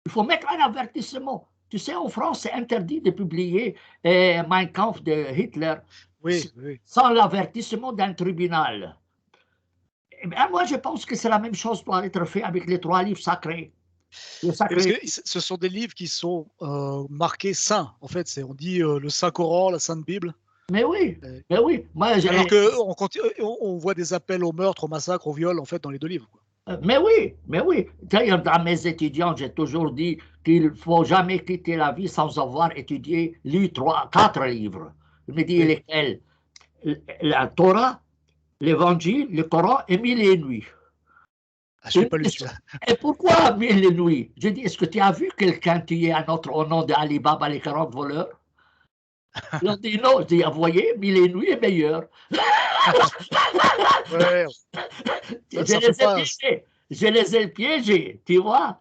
Il faut mettre un avertissement. Tu sais, en France, c'est interdit de publier Mein Kampf de Hitler sans l'avertissement d'un tribunal. Eh bien, moi, je pense que c'est la même chose doit être fait avec les 3 livres sacrés. Le Et parce sacré. que ce sont des livres qui sont marqués saints, en fait. On dit le Saint-Coran, la Sainte Bible. Mais oui, Et- mais oui. Moi, alors qu'on voit des appels au meurtre, au massacre, au viol, en fait, dans les deux livres. Quoi. mais oui, mais oui. D'ailleurs, dans mes étudiants, j'ai toujours dit qu'il ne faut jamais quitter la vie sans avoir étudié, lu 4 livres. Je me dis Oui. lesquels? La Torah, l'Évangile, le Coran et Mille et Nuits. Ah, je ne l'ai pas lu celui-là. Et pourquoi Mille et Nuits? Je dis, est-ce que tu as vu quelqu'un tuer un autre au nom d'Ali Baba, les 40 voleurs? Ils ont dit non. Je dis, ah, vous voyez, Mille et Nuits est meilleur. Ouais, ça fait pas. Je les ai piégés, tu vois.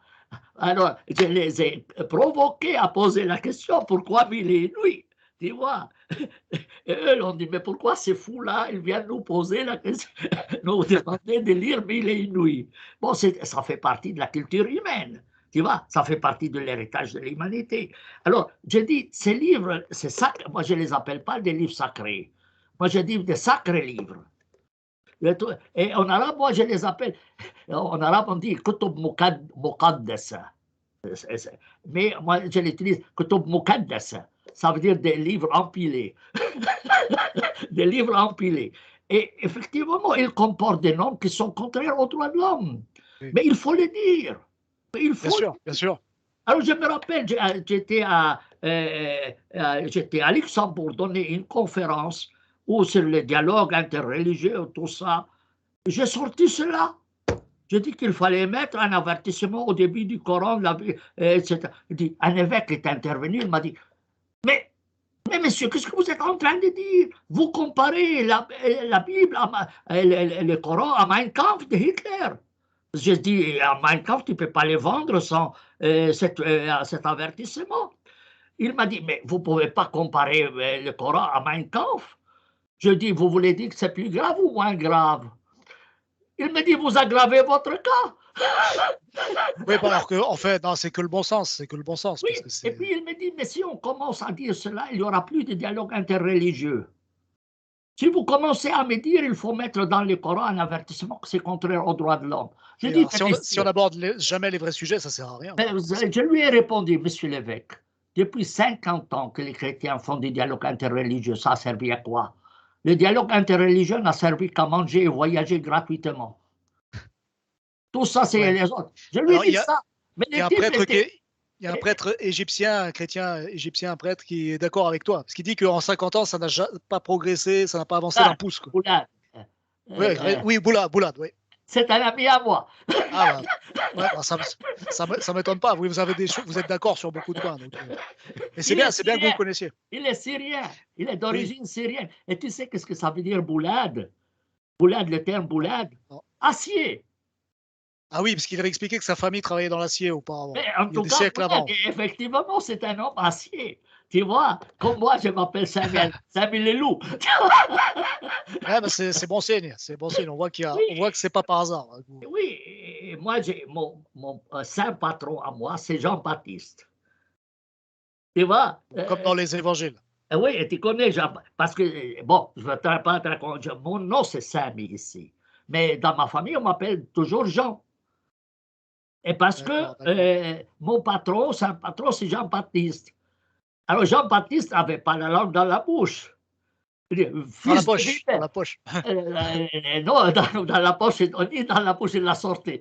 Alors, je les ai provoqués à poser la question, pourquoi Mille et Nuits? Tu vois. Et eux, ils ont dit, mais pourquoi ces fous-là, ils viennent nous poser la question, nous demander de lire Mille et Nuits? Bon, ça fait partie de la culture humaine, tu vois, ça fait partie de l'héritage de l'humanité. Alors, je dis, ces livres, c'est sacré, moi je ne les appelle pas des livres sacrés, moi je dis des sacrés livres. Et en arabe, moi je les appelle, en arabe on dit Kutub Muqaddasa. Mais moi je l'utilise Kutub Muqaddasa. Ça veut dire des livres empilés. Des livres empilés. Et effectivement, ils comportent des normes qui sont contraires aux droits de l'homme. Oui. Mais il faut le dire. Il faut bien sûr, bien sûr. Alors, je me rappelle, j'étais à Luxembourg donner une conférence où sur le dialogue interreligieux, tout ça. J'ai sorti cela. Je dis qu'il fallait mettre un avertissement au début du Coran, etc. Un évêque est intervenu, il m'a dit, mais monsieur, qu'est-ce que vous êtes en train de dire? Vous comparez la Bible, le Coran à Mein Kampf de Hitler. Je dis, à Mein Kampf, tu ne peux pas les vendre sans cet avertissement. Il m'a dit, mais vous ne pouvez pas comparer le Coran à Mein Kampf. Je dis, vous voulez dire que c'est plus grave ou moins grave? Il me dit, vous aggravez votre cas. Oui, alors que, en fait, non, c'est que le bon sens, c'est que le bon sens. Oui, Parce que et puis il me dit, mais si on commence à dire cela, il n'y aura plus de dialogue interreligieux. Si vous commencez à me dire, il faut mettre dans le Coran un avertissement que c'est contraire aux droits de l'homme. Je dis, alors, si on aborde jamais les vrais sujets, ça ne sert à rien. Je lui ai répondu, monsieur l'évêque, depuis 50 ans que les chrétiens font des dialogues interreligieux, ça a servi à quoi? Le dialogue interreligieux n'a servi qu'à manger et voyager gratuitement. Tout ça, c'est Ouais. les autres. Je lui ai dit ça. Mais il y a un prêtre il y a un prêtre égyptien, un chrétien égyptien, un prêtre qui est d'accord avec toi. Parce qu'il dit qu'en 50 ans, ça n'a pas progressé, ça n'a pas avancé d'un pouce. Quoi. Boulad. Oui, Boulad, oui. C'est un ami à moi. Ah bah, ça m'étonne pas. Vous avez vous êtes d'accord sur beaucoup de points. Donc, mais c'est bien que vous le connaissiez. Il est syrien. Il est d'origine syrienne. Et tu sais qu'est-ce que ça veut dire Boulad? Boulad, le terme Boulad? Acier. Ah oui, parce qu'il avait expliqué que sa famille travaillait dans l'acier auparavant. Mais en tout cas, effectivement, c'est un homme acier. Tu vois, comme moi, je m'appelle Samuel Leloup. Ouais, bah c'est bon signe. C'est bon signe. On voit que c'est pas par hasard. Oui, et moi, j'ai mon saint patron à moi, c'est Jean-Baptiste. Tu vois? Comme dans les évangiles. Oui, et tu connais Jean, parce que, bon, je ne veux pas te raconter, mon nom c'est Samy ici, mais dans ma famille, on m'appelle toujours Jean. Et parce que mon patron, saint patron, c'est Jean-Baptiste. Alors Jean-Baptiste n'avait pas la langue dans la bouche. Dans la poche. Dans la poche. Non, dans la poche, on dit dans la poche, il l'a sorti.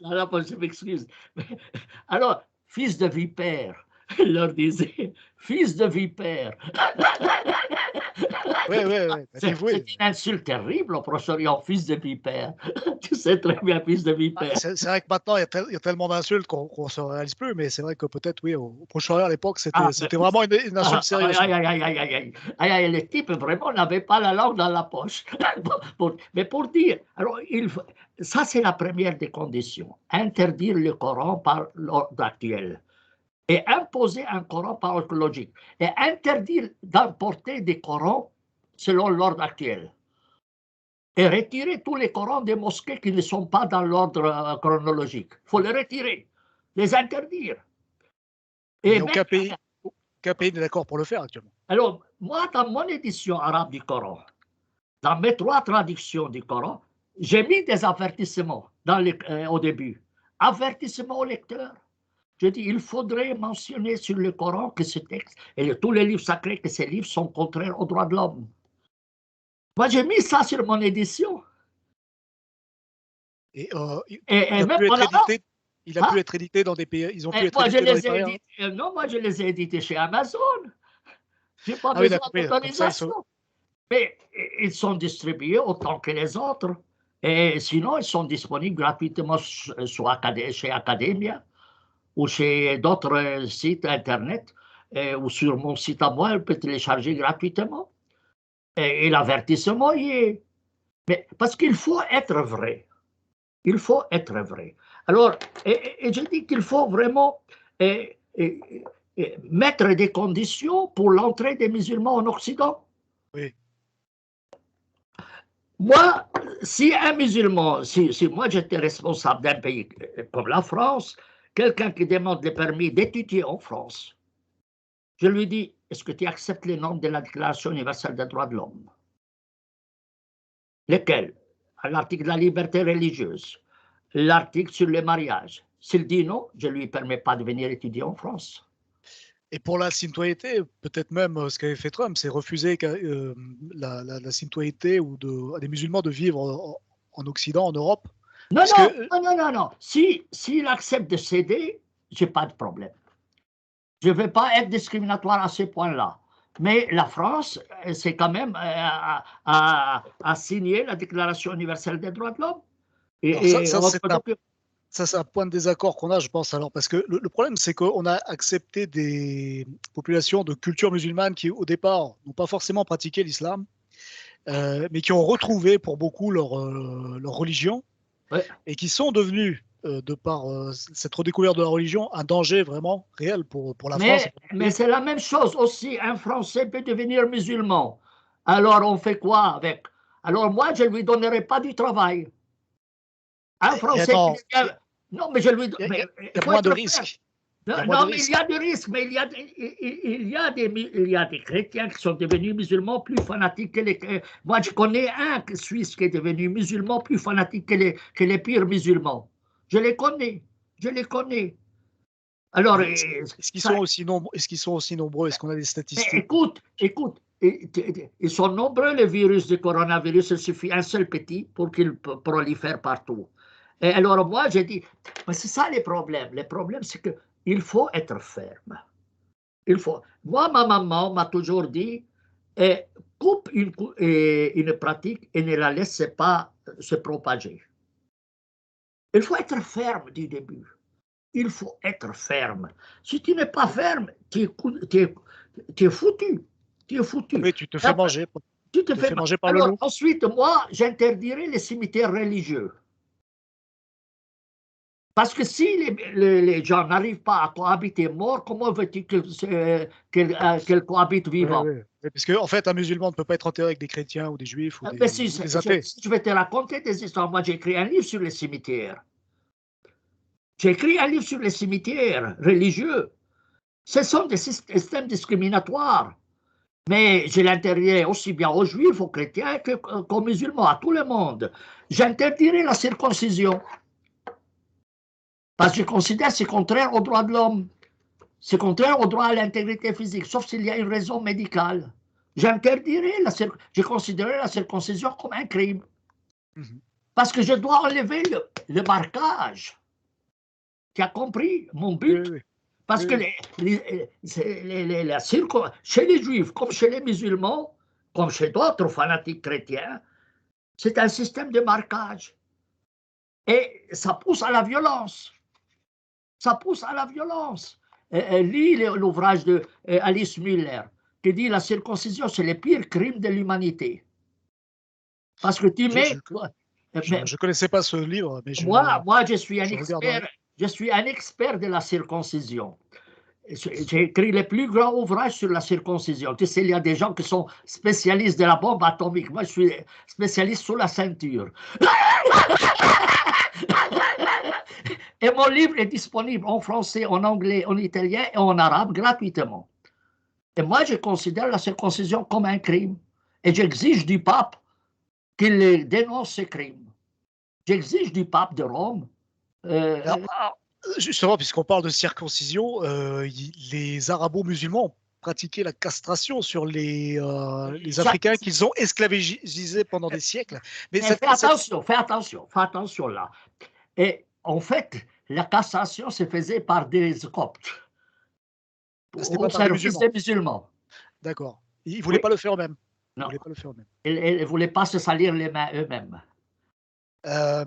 Dans la poche, je m'excuse. Alors, fils de vipère, il leur disait, fils de vipère. Oui. C'est une insulte terrible au Proche-Orient, fils de vipère. Tu sais très bien, fils de vipère. C'est vrai que maintenant, il y a tellement d'insultes qu'on ne se réalise plus, mais c'est vrai que peut-être, oui, au Proche-Orient à l'époque, c'était vraiment une insulte sérieuse. Aïe, le type vraiment n'avait pas la langue dans la poche. Mais pour dire, alors, ça c'est la première des conditions, interdire le Coran par l'ordre actuel et imposer un Coran par ordre logique et interdire d'importer des Corans selon l'ordre actuel et retirer tous les Corans des mosquées qui ne sont pas dans l'ordre chronologique. Il faut les retirer, les interdire. Et aucun pays n'est d'accord pour le faire actuellement. Alors, moi, dans mon édition arabe du Coran, dans mes 3 traductions du Coran, j'ai mis des avertissements au début. avertissement au lecteur. Je dis, il faudrait mentionner sur le Coran que ce texte, et tous les livres sacrés, que ces livres sont contraires aux droits de l'homme. Moi, j'ai mis ça sur mon édition. Et, Et même il a pu être édité dans des pays. Ils ont pu être moi, édités dans des pays. Non, moi, je les ai édités chez Amazon. Je n'ai pas Ah oui, besoin d'accord, d'autorisation. Mais ils sont distribués autant que les autres. Et sinon, ils sont disponibles gratuitement chez Academia ou chez d'autres sites Internet ou sur mon site à moi, on peut télécharger gratuitement. Et l'avertissement y est. Mais parce qu'il faut être vrai. Il faut être vrai. Alors, et je dis qu'il faut vraiment mettre des conditions pour l'entrée des musulmans en Occident. Oui. Moi, si un musulman, si moi j'étais responsable d'un pays comme la France, quelqu'un qui demande le permis d'étudier en France, je lui dis, est-ce que tu acceptes les normes de la Déclaration universelle des droits de l'homme? Lesquels? L'article de la liberté religieuse, l'article sur le mariage. S'il dit non, je ne lui permets pas de venir étudier en France. Et pour la citoyenneté, peut-être même ce qu'avait fait Trump, c'est refuser la citoyenneté à des musulmans de vivre en Occident, en Europe. Non, non. S'il accepte de céder, je n'ai pas de problème. Je ne vais pas être discriminatoire à ce point-là. Mais la France, c'est quand même à signer la Déclaration universelle des droits de l'homme. Ça, c'est un point de désaccord qu'on a, je pense, alors, parce que le problème, c'est qu'on a accepté des populations de culture musulmane qui, au départ, n'ont pas forcément pratiqué l'islam, mais qui ont retrouvé, pour beaucoup, leur religion, ouais. Et qui sont devenus, de par cette redécouverte de la religion, un danger vraiment réel pour la France. Mais c'est la même chose aussi, un Français peut devenir musulman. Alors, on fait quoi avec? Alors, moi, je ne lui donnerai pas du travail. Un Français non, mais je lui... Il y a moins de risques. Non, mais il y a des risques, mais il y a des chrétiens qui sont devenus musulmans plus fanatiques que les... Moi, je connais un Suisse qui est devenu musulman plus fanatique que les pires musulmans. Je les connais. Alors, est-ce qu'ils sont aussi nombreux? Est-ce qu'on a des statistiques? Écoute, ils sont nombreux, les virus du coronavirus. Il suffit un seul petit pour qu'il prolifère partout. Et alors, moi, j'ai dit, mais c'est ça les problèmes. Les problèmes, c'est qu'il faut être ferme. Moi, ma maman m'a toujours dit, coupe une pratique et ne la laisse pas se propager. Il faut être ferme du début. Il faut être ferme. Si tu n'es pas ferme, tu es foutu. Oui, tu te fais manger. Tu te fais manger par le loup. Ensuite, moi, j'interdirais les cimetières religieux. Parce que si les gens n'arrivent pas à cohabiter morts, comment veux-tu qu'ils cohabitent vivants? Oui. Parce qu'en fait, un musulman ne peut pas être enterré avec des chrétiens ou des juifs ou des athées. Je vais te raconter des histoires. Moi, j'ai écrit un livre sur les cimetières. J'ai écrit un livre sur les cimetières religieux. Ce sont des systèmes discriminatoires. Mais je l'interdirai aussi bien aux juifs, aux chrétiens qu'aux musulmans, à tout le monde. J'interdirai la circoncision. Parce que je considère que c'est contraire aux droits de l'homme. C'est contraire au droit à l'intégrité physique, sauf s'il y a une raison médicale. Je considérerai la circoncision comme un crime. Parce que je dois enlever le marquage. Tu as compris mon but? Oui. Parce que chez les juifs, comme chez les musulmans, comme chez d'autres fanatiques chrétiens, c'est un système de marquage. Et ça pousse à la violence. Lis l'ouvrage de Alice Müller, qui dit la circoncision, c'est le pire crime de l'humanité. Parce que tu mets... Je ne connaissais pas ce livre, mais moi, je suis un expert. Je suis un expert de la circoncision. J'ai écrit les plus grands ouvrages sur la circoncision. Tu sais, il y a des gens qui sont spécialistes de la bombe atomique. Moi, je suis spécialiste sous la ceinture. Et mon livre est disponible en français, en anglais, en italien et en arabe gratuitement. Et moi, je considère la circoncision comme un crime. Et j'exige du pape qu'il dénonce ce crime. J'exige du pape de Rome Justement, puisqu'on parle de circoncision, les arabo-musulmans ont pratiqué la castration sur les Africains qu'ils ont esclavagisés pendant des siècles. Mais fais attention là. Et en fait, la castration se faisait par des coptes. C'était pas par des musulmans. D'accord. Ils ne voulaient pas le faire eux-mêmes. Non. Ils ne voulaient pas se salir les mains eux-mêmes.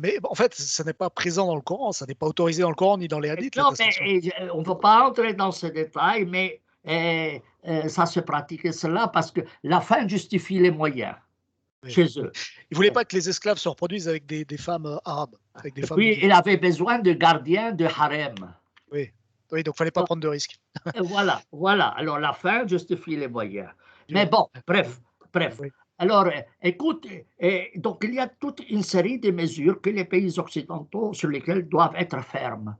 Mais en fait, ça n'est pas présent dans le Coran, ça n'est pas autorisé dans le Coran ni dans les hadiths. Non, mais on ne peut pas entrer dans ce détail, mais ça se pratiquait cela parce que la fin justifie les moyens chez eux. Ils ne voulaient pas que les esclaves se reproduisent avec des femmes arabes. Avec des femmes puis, il avait besoin de gardiens de harem. Oui, donc il ne fallait pas prendre de risques. Voilà. Alors, la fin justifie les moyens. Mais bon, bref. Oui. Alors, écoute, donc il y a toute une série de mesures que les pays occidentaux sur lesquels doivent être fermes.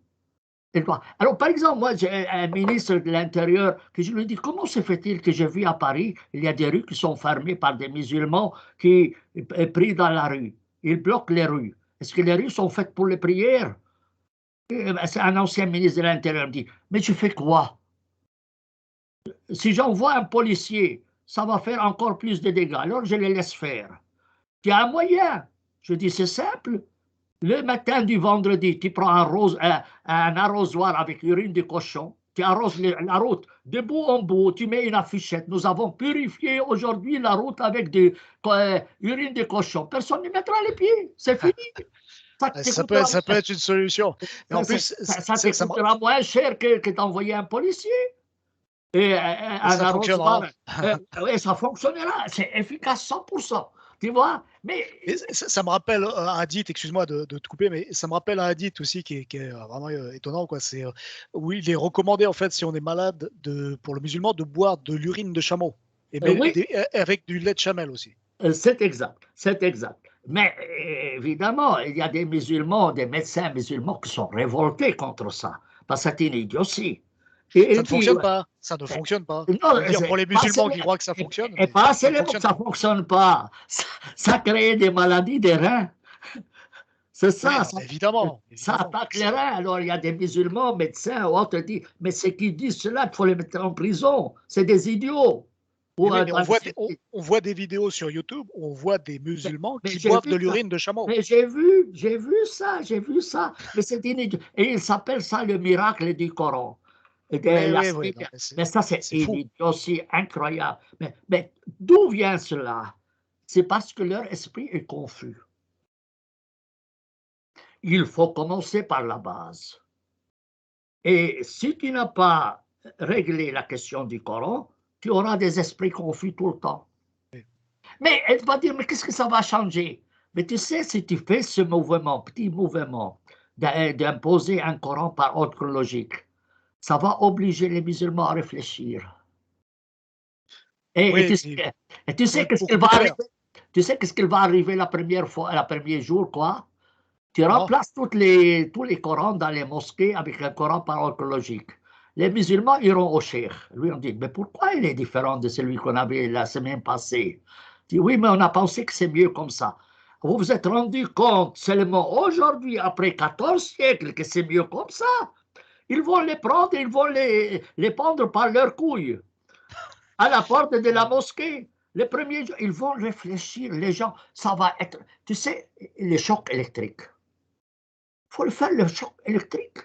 Alors, par exemple, moi, j'ai un ministre de l'Intérieur que je lui dis, comment se fait-il que j'ai vu à Paris, il y a des rues qui sont fermées par des musulmans qui sont pris dans la rue. Ils bloquent les rues. Est-ce que les rues sont faites pour les prières? C'est un ancien ministre de l'Intérieur qui dit, mais tu fais quoi? Si j'envoie un policier, ça va faire encore plus de dégâts. Alors, je les laisse faire. Tu as un moyen. Je dis, c'est simple. Le matin du vendredi, tu prends un arrosoir avec urine de cochon, tu arroses la route de bout en bout, tu mets une affichette. Nous avons purifié aujourd'hui la route avec de urine de cochon. Personne ne mettra les pieds, c'est fini. Ça peut être une solution. Mais en plus, ça te coûtera moins cher que d'envoyer un policier. Et ça fonctionnera. Oui, ça fonctionnera. C'est efficace 100%. Tu vois, mais ça me rappelle un hadith, excuse-moi de te couper, mais ça me rappelle un hadith aussi qui est vraiment étonnant, quoi. C'est où il est recommandé, en fait, si on est malade, pour le musulman, de boire de l'urine de chameau avec du lait de chamel aussi. C'est exact. Mais évidemment, il y a des musulmans, des médecins musulmans qui sont révoltés contre ça, parce que c'est une idiotie. Ça ne fonctionne pas. Ça ne fonctionne pas. Non, pour les musulmans qui croient que ça fonctionne. Et pas seulement que ça ne fonctionne pas. Ça crée des maladies des reins. C'est ça. Oui, évidemment. Ça attaque les reins. Alors, il y a des musulmans, médecins, autres disent, mais ceux qui disent cela, il faut les mettre en prison. C'est des idiots. On voit des vidéos sur YouTube où on voit des musulmans qui boivent de l'urine de chameau. Mais j'ai vu ça. Mais c'est et ils s'appellent ça le miracle du Coran. Mais ça, c'est aussi incroyable. Mais d'où vient cela? C'est parce que leur esprit est confus. Il faut commencer par la base. Et si tu n'as pas réglé la question du Coran, tu auras des esprits confus tout le temps. Mais elle va dire, mais qu'est-ce que ça va changer? Mais tu sais, si tu fais ce mouvement, petit mouvement, d'imposer un Coran par ordre logique, ça va obliger les musulmans à réfléchir. Et tu sais qu'est-ce qu'il va arriver? Tu sais qu'est-ce qu'il va arriver la première fois, le premier jour, quoi? Tu remplaces tous les Corans dans les mosquées avec un Coran par ordre logique. Les musulmans iront au cheikh. Lui, on dit, mais pourquoi il est différent de celui qu'on avait la semaine passée? Il dit, oui, mais on a pensé que c'est mieux comme ça. Vous vous êtes rendu compte seulement aujourd'hui, après 14 siècles, que c'est mieux comme ça? Ils vont les prendre, ils vont les pendre par leurs couilles à la porte de la mosquée. Les premiers jours, ils vont réfléchir, les gens, ça va être, tu sais, les chocs électriques. Il faut le faire, le choc électrique.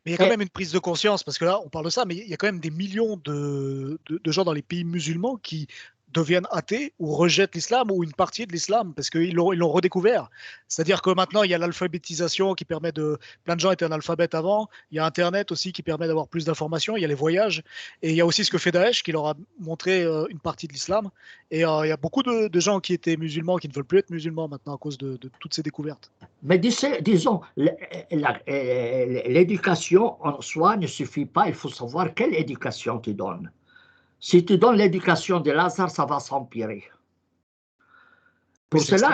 Mais il y a quand même une prise de conscience, parce que là, on parle de ça, mais il y a quand même des millions de gens dans les pays musulmans qui deviennent athées ou rejettent l'islam ou une partie de l'islam parce qu'ils l'ont redécouvert. C'est-à-dire que maintenant, il y a l'alphabétisation qui permet de... Plein de gens étaient analphabètes avant. Il y a Internet aussi qui permet d'avoir plus d'informations. Il y a les voyages. Et il y a aussi ce que fait Daesh qui leur a montré une partie de l'islam. Et il y a beaucoup de gens qui étaient musulmans qui ne veulent plus être musulmans maintenant à cause de toutes ces découvertes. Mais disons, l'éducation en soi ne suffit pas. Il faut savoir quelle éducation tu donnes. Si tu donnes l'éducation de Lazare, ça va s'empirer. Pour cela,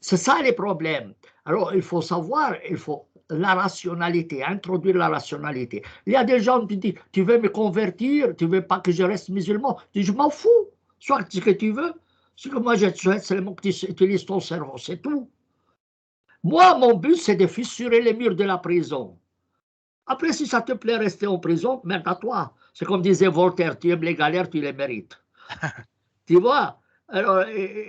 c'est ça les problèmes. Alors, il faut savoir, il faut la rationalité, introduire la rationalité. Il y a des gens qui disent, tu veux me convertir, tu veux pas que je reste musulman. Je dis, je m'en fous. Soit ce que tu veux. Ce que moi, je souhaite, c'est que tu utilises ton cerveau, c'est tout. Moi, mon but, c'est de fissurer les murs de la prison. Après, si ça te plaît rester en prison, merde à toi. C'est comme disait Voltaire, tu aimes les galères, tu les mérites. Tu vois? Alors,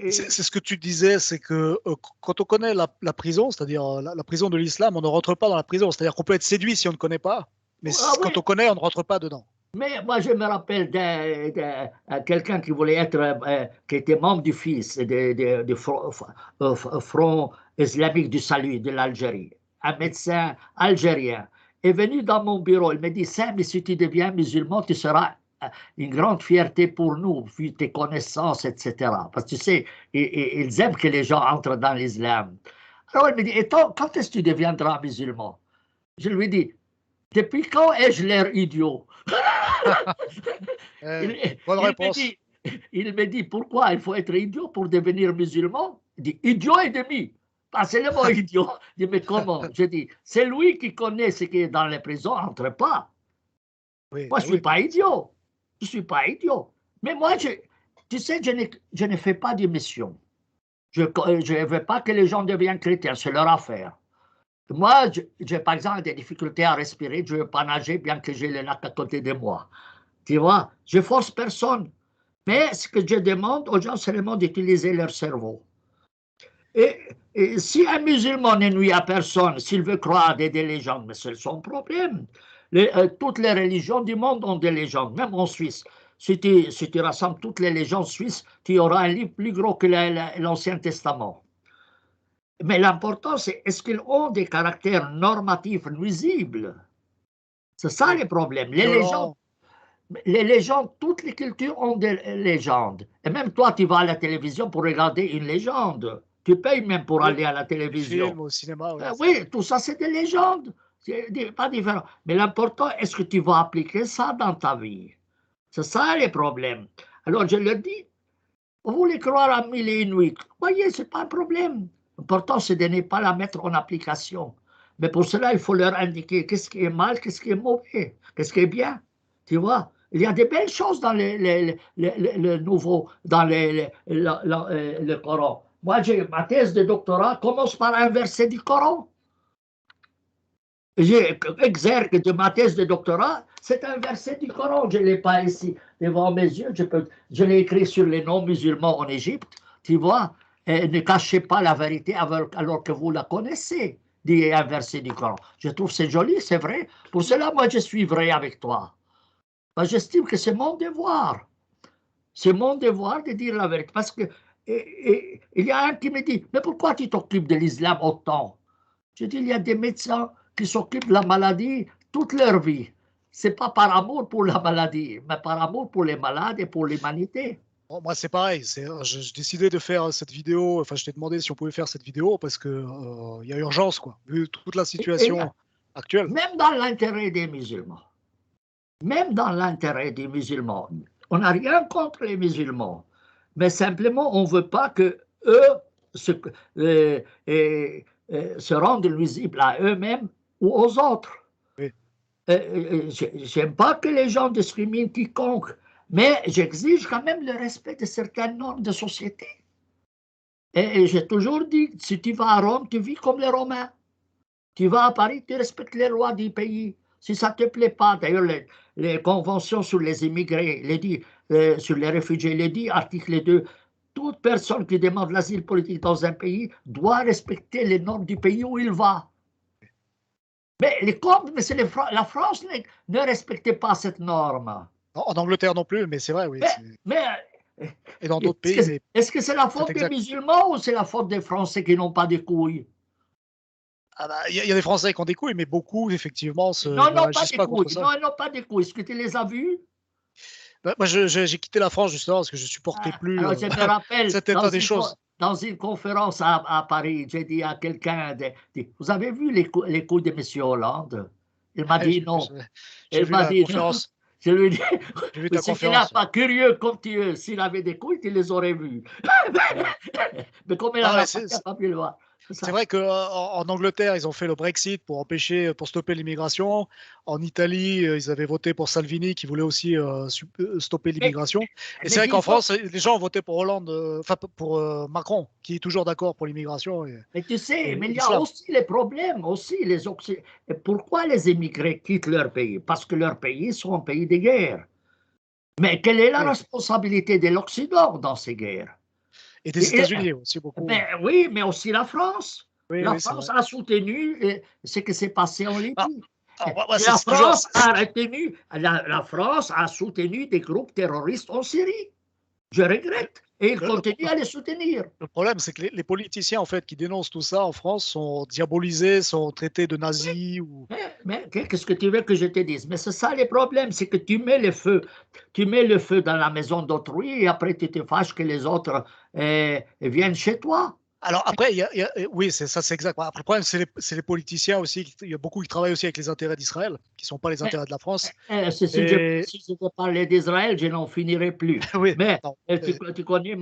C'est ce que tu disais, c'est que quand on connaît la prison, c'est-à-dire la prison de l'islam, on ne rentre pas dans la prison. C'est-à-dire qu'on peut être séduit si on ne connaît pas, mais ah oui, quand on connaît, on ne rentre pas dedans. mais moi, je me rappelle quelqu'un qui voulait être, qui était membre du FIS, du Front islamique du salut de l'Algérie, un médecin algérien, est venu dans mon bureau. Il me dit, Sam, si tu deviens musulman, tu seras une grande fierté pour nous, vu tes connaissances, etc. Parce que tu sais, ils aiment que les gens entrent dans l'islam. Alors il me dit, et toi, quand est-ce que tu deviendras musulman? Je lui dis, depuis quand ai-je l'air idiot? Eh, Il, bonne il me réponse. dit, il me dit, pourquoi il faut être idiot pour devenir musulman? Il dit, idiot et demi. Ah, c'est le mot idiot. Je dis, mais comment? Je dis, c'est lui qui connaît ce qui est dans les prisons, entre pas. Oui, Moi, bah je ne suis oui. pas idiot. Je ne suis pas idiot. Mais moi, tu sais, je ne fais pas d'émission. Je ne veux pas que les gens deviennent chrétiens, c'est leur affaire. Moi, j'ai par exemple des difficultés à respirer, je ne veux pas nager bien que j'ai le lac à côté de moi. Tu vois, je force personne. Mais ce que je demande aux gens, c'est vraiment d'utiliser leur cerveau. Et si un musulman ne nuit à personne, s'il veut croire à des légendes, mais c'est son problème. Toutes les religions du monde ont des légendes, même en Suisse. Si tu rassembles toutes les légendes suisses, tu auras un livre plus gros que l'Ancien Testament. Mais l'important, c'est est-ce qu'ils ont des caractères normatifs nuisibles? C'est ça Oui. le problème. Violent. Les légendes, toutes les cultures ont des légendes. Et même toi, tu vas à la télévision pour regarder une légende. Tu payes même pour Oui. aller à la Au télévision. film, au cinéma, oui. Oui, tout ça, c'est des légendes. C'est pas différent. Mais l'important, est-ce que tu vas appliquer ça dans ta vie? C'est ça le problème. Alors, je leur dis, vous voulez croire à mille et une nuits. Voyez, ce n'est pas un problème. L'important, c'est de ne pas la mettre en application. Mais pour cela, il faut leur indiquer qu'est-ce qui est mal, qu'est-ce qui est mauvais, qu'est-ce qui est bien. Tu vois, il y a des belles choses dans le nouveau, dans le Coran. Moi, j'ai ma thèse de doctorat commence par un verset du Coran. J'ai exergue de ma thèse de doctorat, c'est un verset du Coran. Je ne l'ai pas ici devant mes yeux. Je l'ai écrit sur les non-musulmans en Égypte. Tu vois, et ne cachez pas la vérité alors que vous la connaissez, dit un verset du Coran. Je trouve c'est joli, c'est vrai. Pour cela, moi, je suis vrai avec toi. J'estime que c'est mon devoir. C'est mon devoir de dire la vérité. Parce que il y a un qui me dit, mais pourquoi tu t'occupes de l'islam autant? Je dis, il y a des médecins qui s'occupent de la maladie toute leur vie. Ce n'est pas par amour pour la maladie, mais par amour pour les malades et pour l'humanité. Bon, moi, c'est pareil. Je décidais de faire cette vidéo. Enfin, je t'ai demandé si on pouvait faire cette vidéo parce que il y a urgence, quoi. Vu toute la Et situation actuelle. même dans l'intérêt des musulmans, même dans l'intérêt des musulmans, on n'a rien contre les musulmans, mais simplement on ne veut pas que eux se, se rendent nuisibles à eux-mêmes ou aux autres. Oui. J'aime pas que les gens discriminent quiconque, mais j'exige quand même le respect de certaines normes de société. Et j'ai toujours dit, si tu vas à Rome, tu vis comme les Romains. Tu vas à Paris, tu respectes les lois du pays. Si ça ne te plaît pas, d'ailleurs, les conventions sur les immigrés, les dit, sur les réfugiés, les dit, article 2, toute personne qui demande l'asile politique dans un pays doit respecter les normes du pays où il va. Mais mais la France ne respectait pas cette norme. En Angleterre non plus, mais c'est vrai, oui. Mais Et dans d'autres pays, mais est-ce que c'est la c'est faute des exact. musulmans ou c'est la faute des Français qui n'ont pas de couilles? Ah bah, y a des Français qui ont des couilles, mais beaucoup, effectivement, Non, ne non, pas réagissent des pas contre couilles. ça. Non, non, pas des couilles. Est-ce que tu les as vus? Bah, moi, j'ai quitté la France justement parce que je supportais plus Alors, je me rappelle, cet état des choses. dans une conférence à Paris, j'ai dit à quelqu'un, vous avez vu les couilles de M. Hollande? Il m'a dit non. J'ai Il vu m'a la dit non. conférence. Je lui ai dit, J'ai vu mais ta si tu n'es conférence. pas curieux comme tu es, s'il avait des couilles, tu les aurais vus. Ouais. Mais comme il n'en Ah ouais, a pas, tu n'as pas pu le voir. C'est vrai qu'en Angleterre, ils ont fait le Brexit pour stopper l'immigration. En Italie, ils avaient voté pour Salvini qui voulait aussi stopper Mais, l'immigration. Et c'est mais vrai qu'en disons, France, les gens ont voté pour Hollande, enfin pour Macron, qui est toujours d'accord pour l'immigration mais tu sais, et mais il y a l'islam. aussi les problèmes, aussi et pourquoi les immigrés quittent leur pays? Parce que leur pays sont un pays de guerre. Mais quelle est la Oui. responsabilité de l'Occident dans ces guerres? Et des Et- États-Unis aussi beaucoup. ben oui, mais aussi la France. Oui, La oui, c'est vrai. France a soutenu ce qui s'est passé en Ah, Libye. moi, La c'est toujours. France a retenu, la France a soutenu des groupes terroristes en Syrie. Je regrette. Et il Le, le- continue à les soutenir. le problème, c'est que les politiciens en fait qui dénoncent tout ça en France sont diabolisés, sont traités de nazis ou. Mais qu'est-ce que tu veux que je te dise? Mais c'est ça le problème, c'est que tu mets le feu dans la maison d'autrui et après tu te fâches que les autres viennent chez toi. Alors après, oui, c'est ça, c'est exact. Après, le problème, c'est les politiciens aussi. Il y a beaucoup qui travaillent aussi avec les intérêts d'Israël, qui ne sont pas les Mais, intérêts de la France. si Et je te parlais d'Israël, je n'en finirai plus. oui, Mais non, tu connais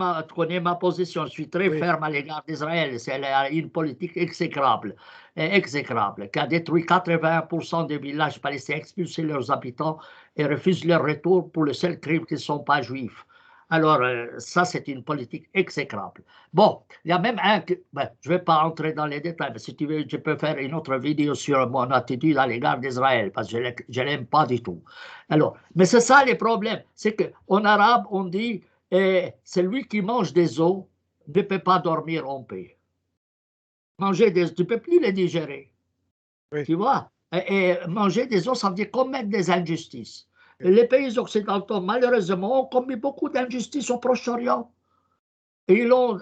ma position. Je suis très oui, ferme à l'égard d'Israël. C'est une politique exécrable, qui a détruit 80% des villages palestiniens, expulsé leurs habitants et refuse leur retour pour le seul crime qu'ils ne sont pas juifs. Alors, ça, c'est une politique exécrable. Bon, il y a même un ben, je ne vais pas entrer dans les détails, mais si tu veux, je peux faire une autre vidéo sur mon attitude à l'égard d'Israël, parce que je ne l'aime pas du tout. Alors, mais c'est ça le problème, c'est qu'en arabe, on dit, celui qui mange des os ne peut pas dormir en paix. Tu ne peux plus les digérer, oui, tu vois. Et manger des os, ça veut dire commettre des injustices. oui. Les pays occidentaux, malheureusement, ont commis beaucoup d'injustices au Proche-Orient. Ils ont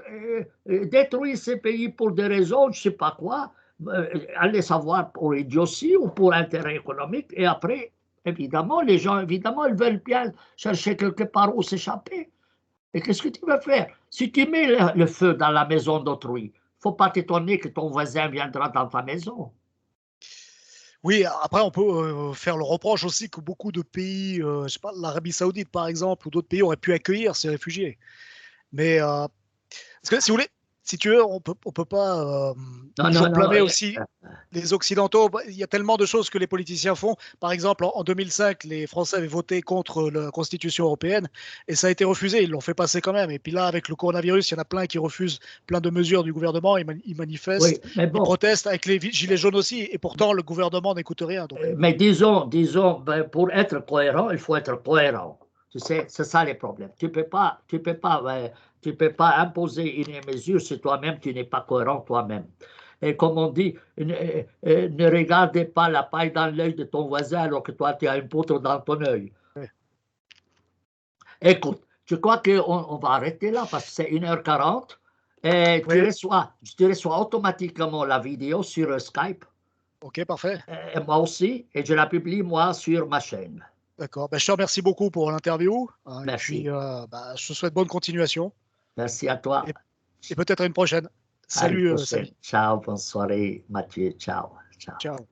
détruit ces pays pour des raisons, je ne sais pas quoi, allez savoir pour idiotie ou pour intérêt économique. Et après, évidemment, les gens, évidemment, ils veulent bien chercher quelque part où s'échapper. Et qu'est-ce que tu veux faire? Si tu mets le feu dans la maison d'autrui, il ne faut pas t'étonner que ton voisin viendra dans ta maison. Oui, après, on peut faire le reproche aussi que beaucoup de pays, je sais pas, l'Arabie Saoudite par exemple, ou d'autres pays auraient pu accueillir ces réfugiés. Mais parce que si vous voulez, si tu veux, on peut pas Non, toujours non, non. blâmer aussi les Occidentaux. Il y a tellement de choses que les politiciens font. Par exemple, en 2005, les Français avaient voté contre la Constitution européenne et ça a été refusé. Ils l'ont fait passer quand même. Et puis là, avec le coronavirus, il y en a plein qui refusent plein de mesures du gouvernement. Ils Oui, manifestent, mais ils bon, protestent avec les gilets jaunes aussi. Et pourtant, le gouvernement n'écoute rien. Donc, mais disons, ben, pour être cohérent, il faut être cohérent. Tu sais, c'est ça les problèmes. Tu peux pas imposer une mesure si toi-même tu n'es pas cohérent toi-même. Et comme on dit, ne regardez pas la paille dans l'œil de ton voisin alors que toi tu as une poutre dans ton œil. ouais. Écoute, je crois qu'on va arrêter là parce que c'est 1h40 et Oui, tu reçois automatiquement la vidéo sur Skype. ok, parfait. Et moi aussi, et je la publie moi sur ma chaîne. D'accord. Ben, je te remercie beaucoup pour l'interview. Et puis, Merci. je te souhaite bonne continuation. Merci à toi. Et, et peut-être à une prochaine. À une Salut, Samy. prochaine. Ciao, bonne soirée, Mathieu. Ciao. Ciao. Ciao.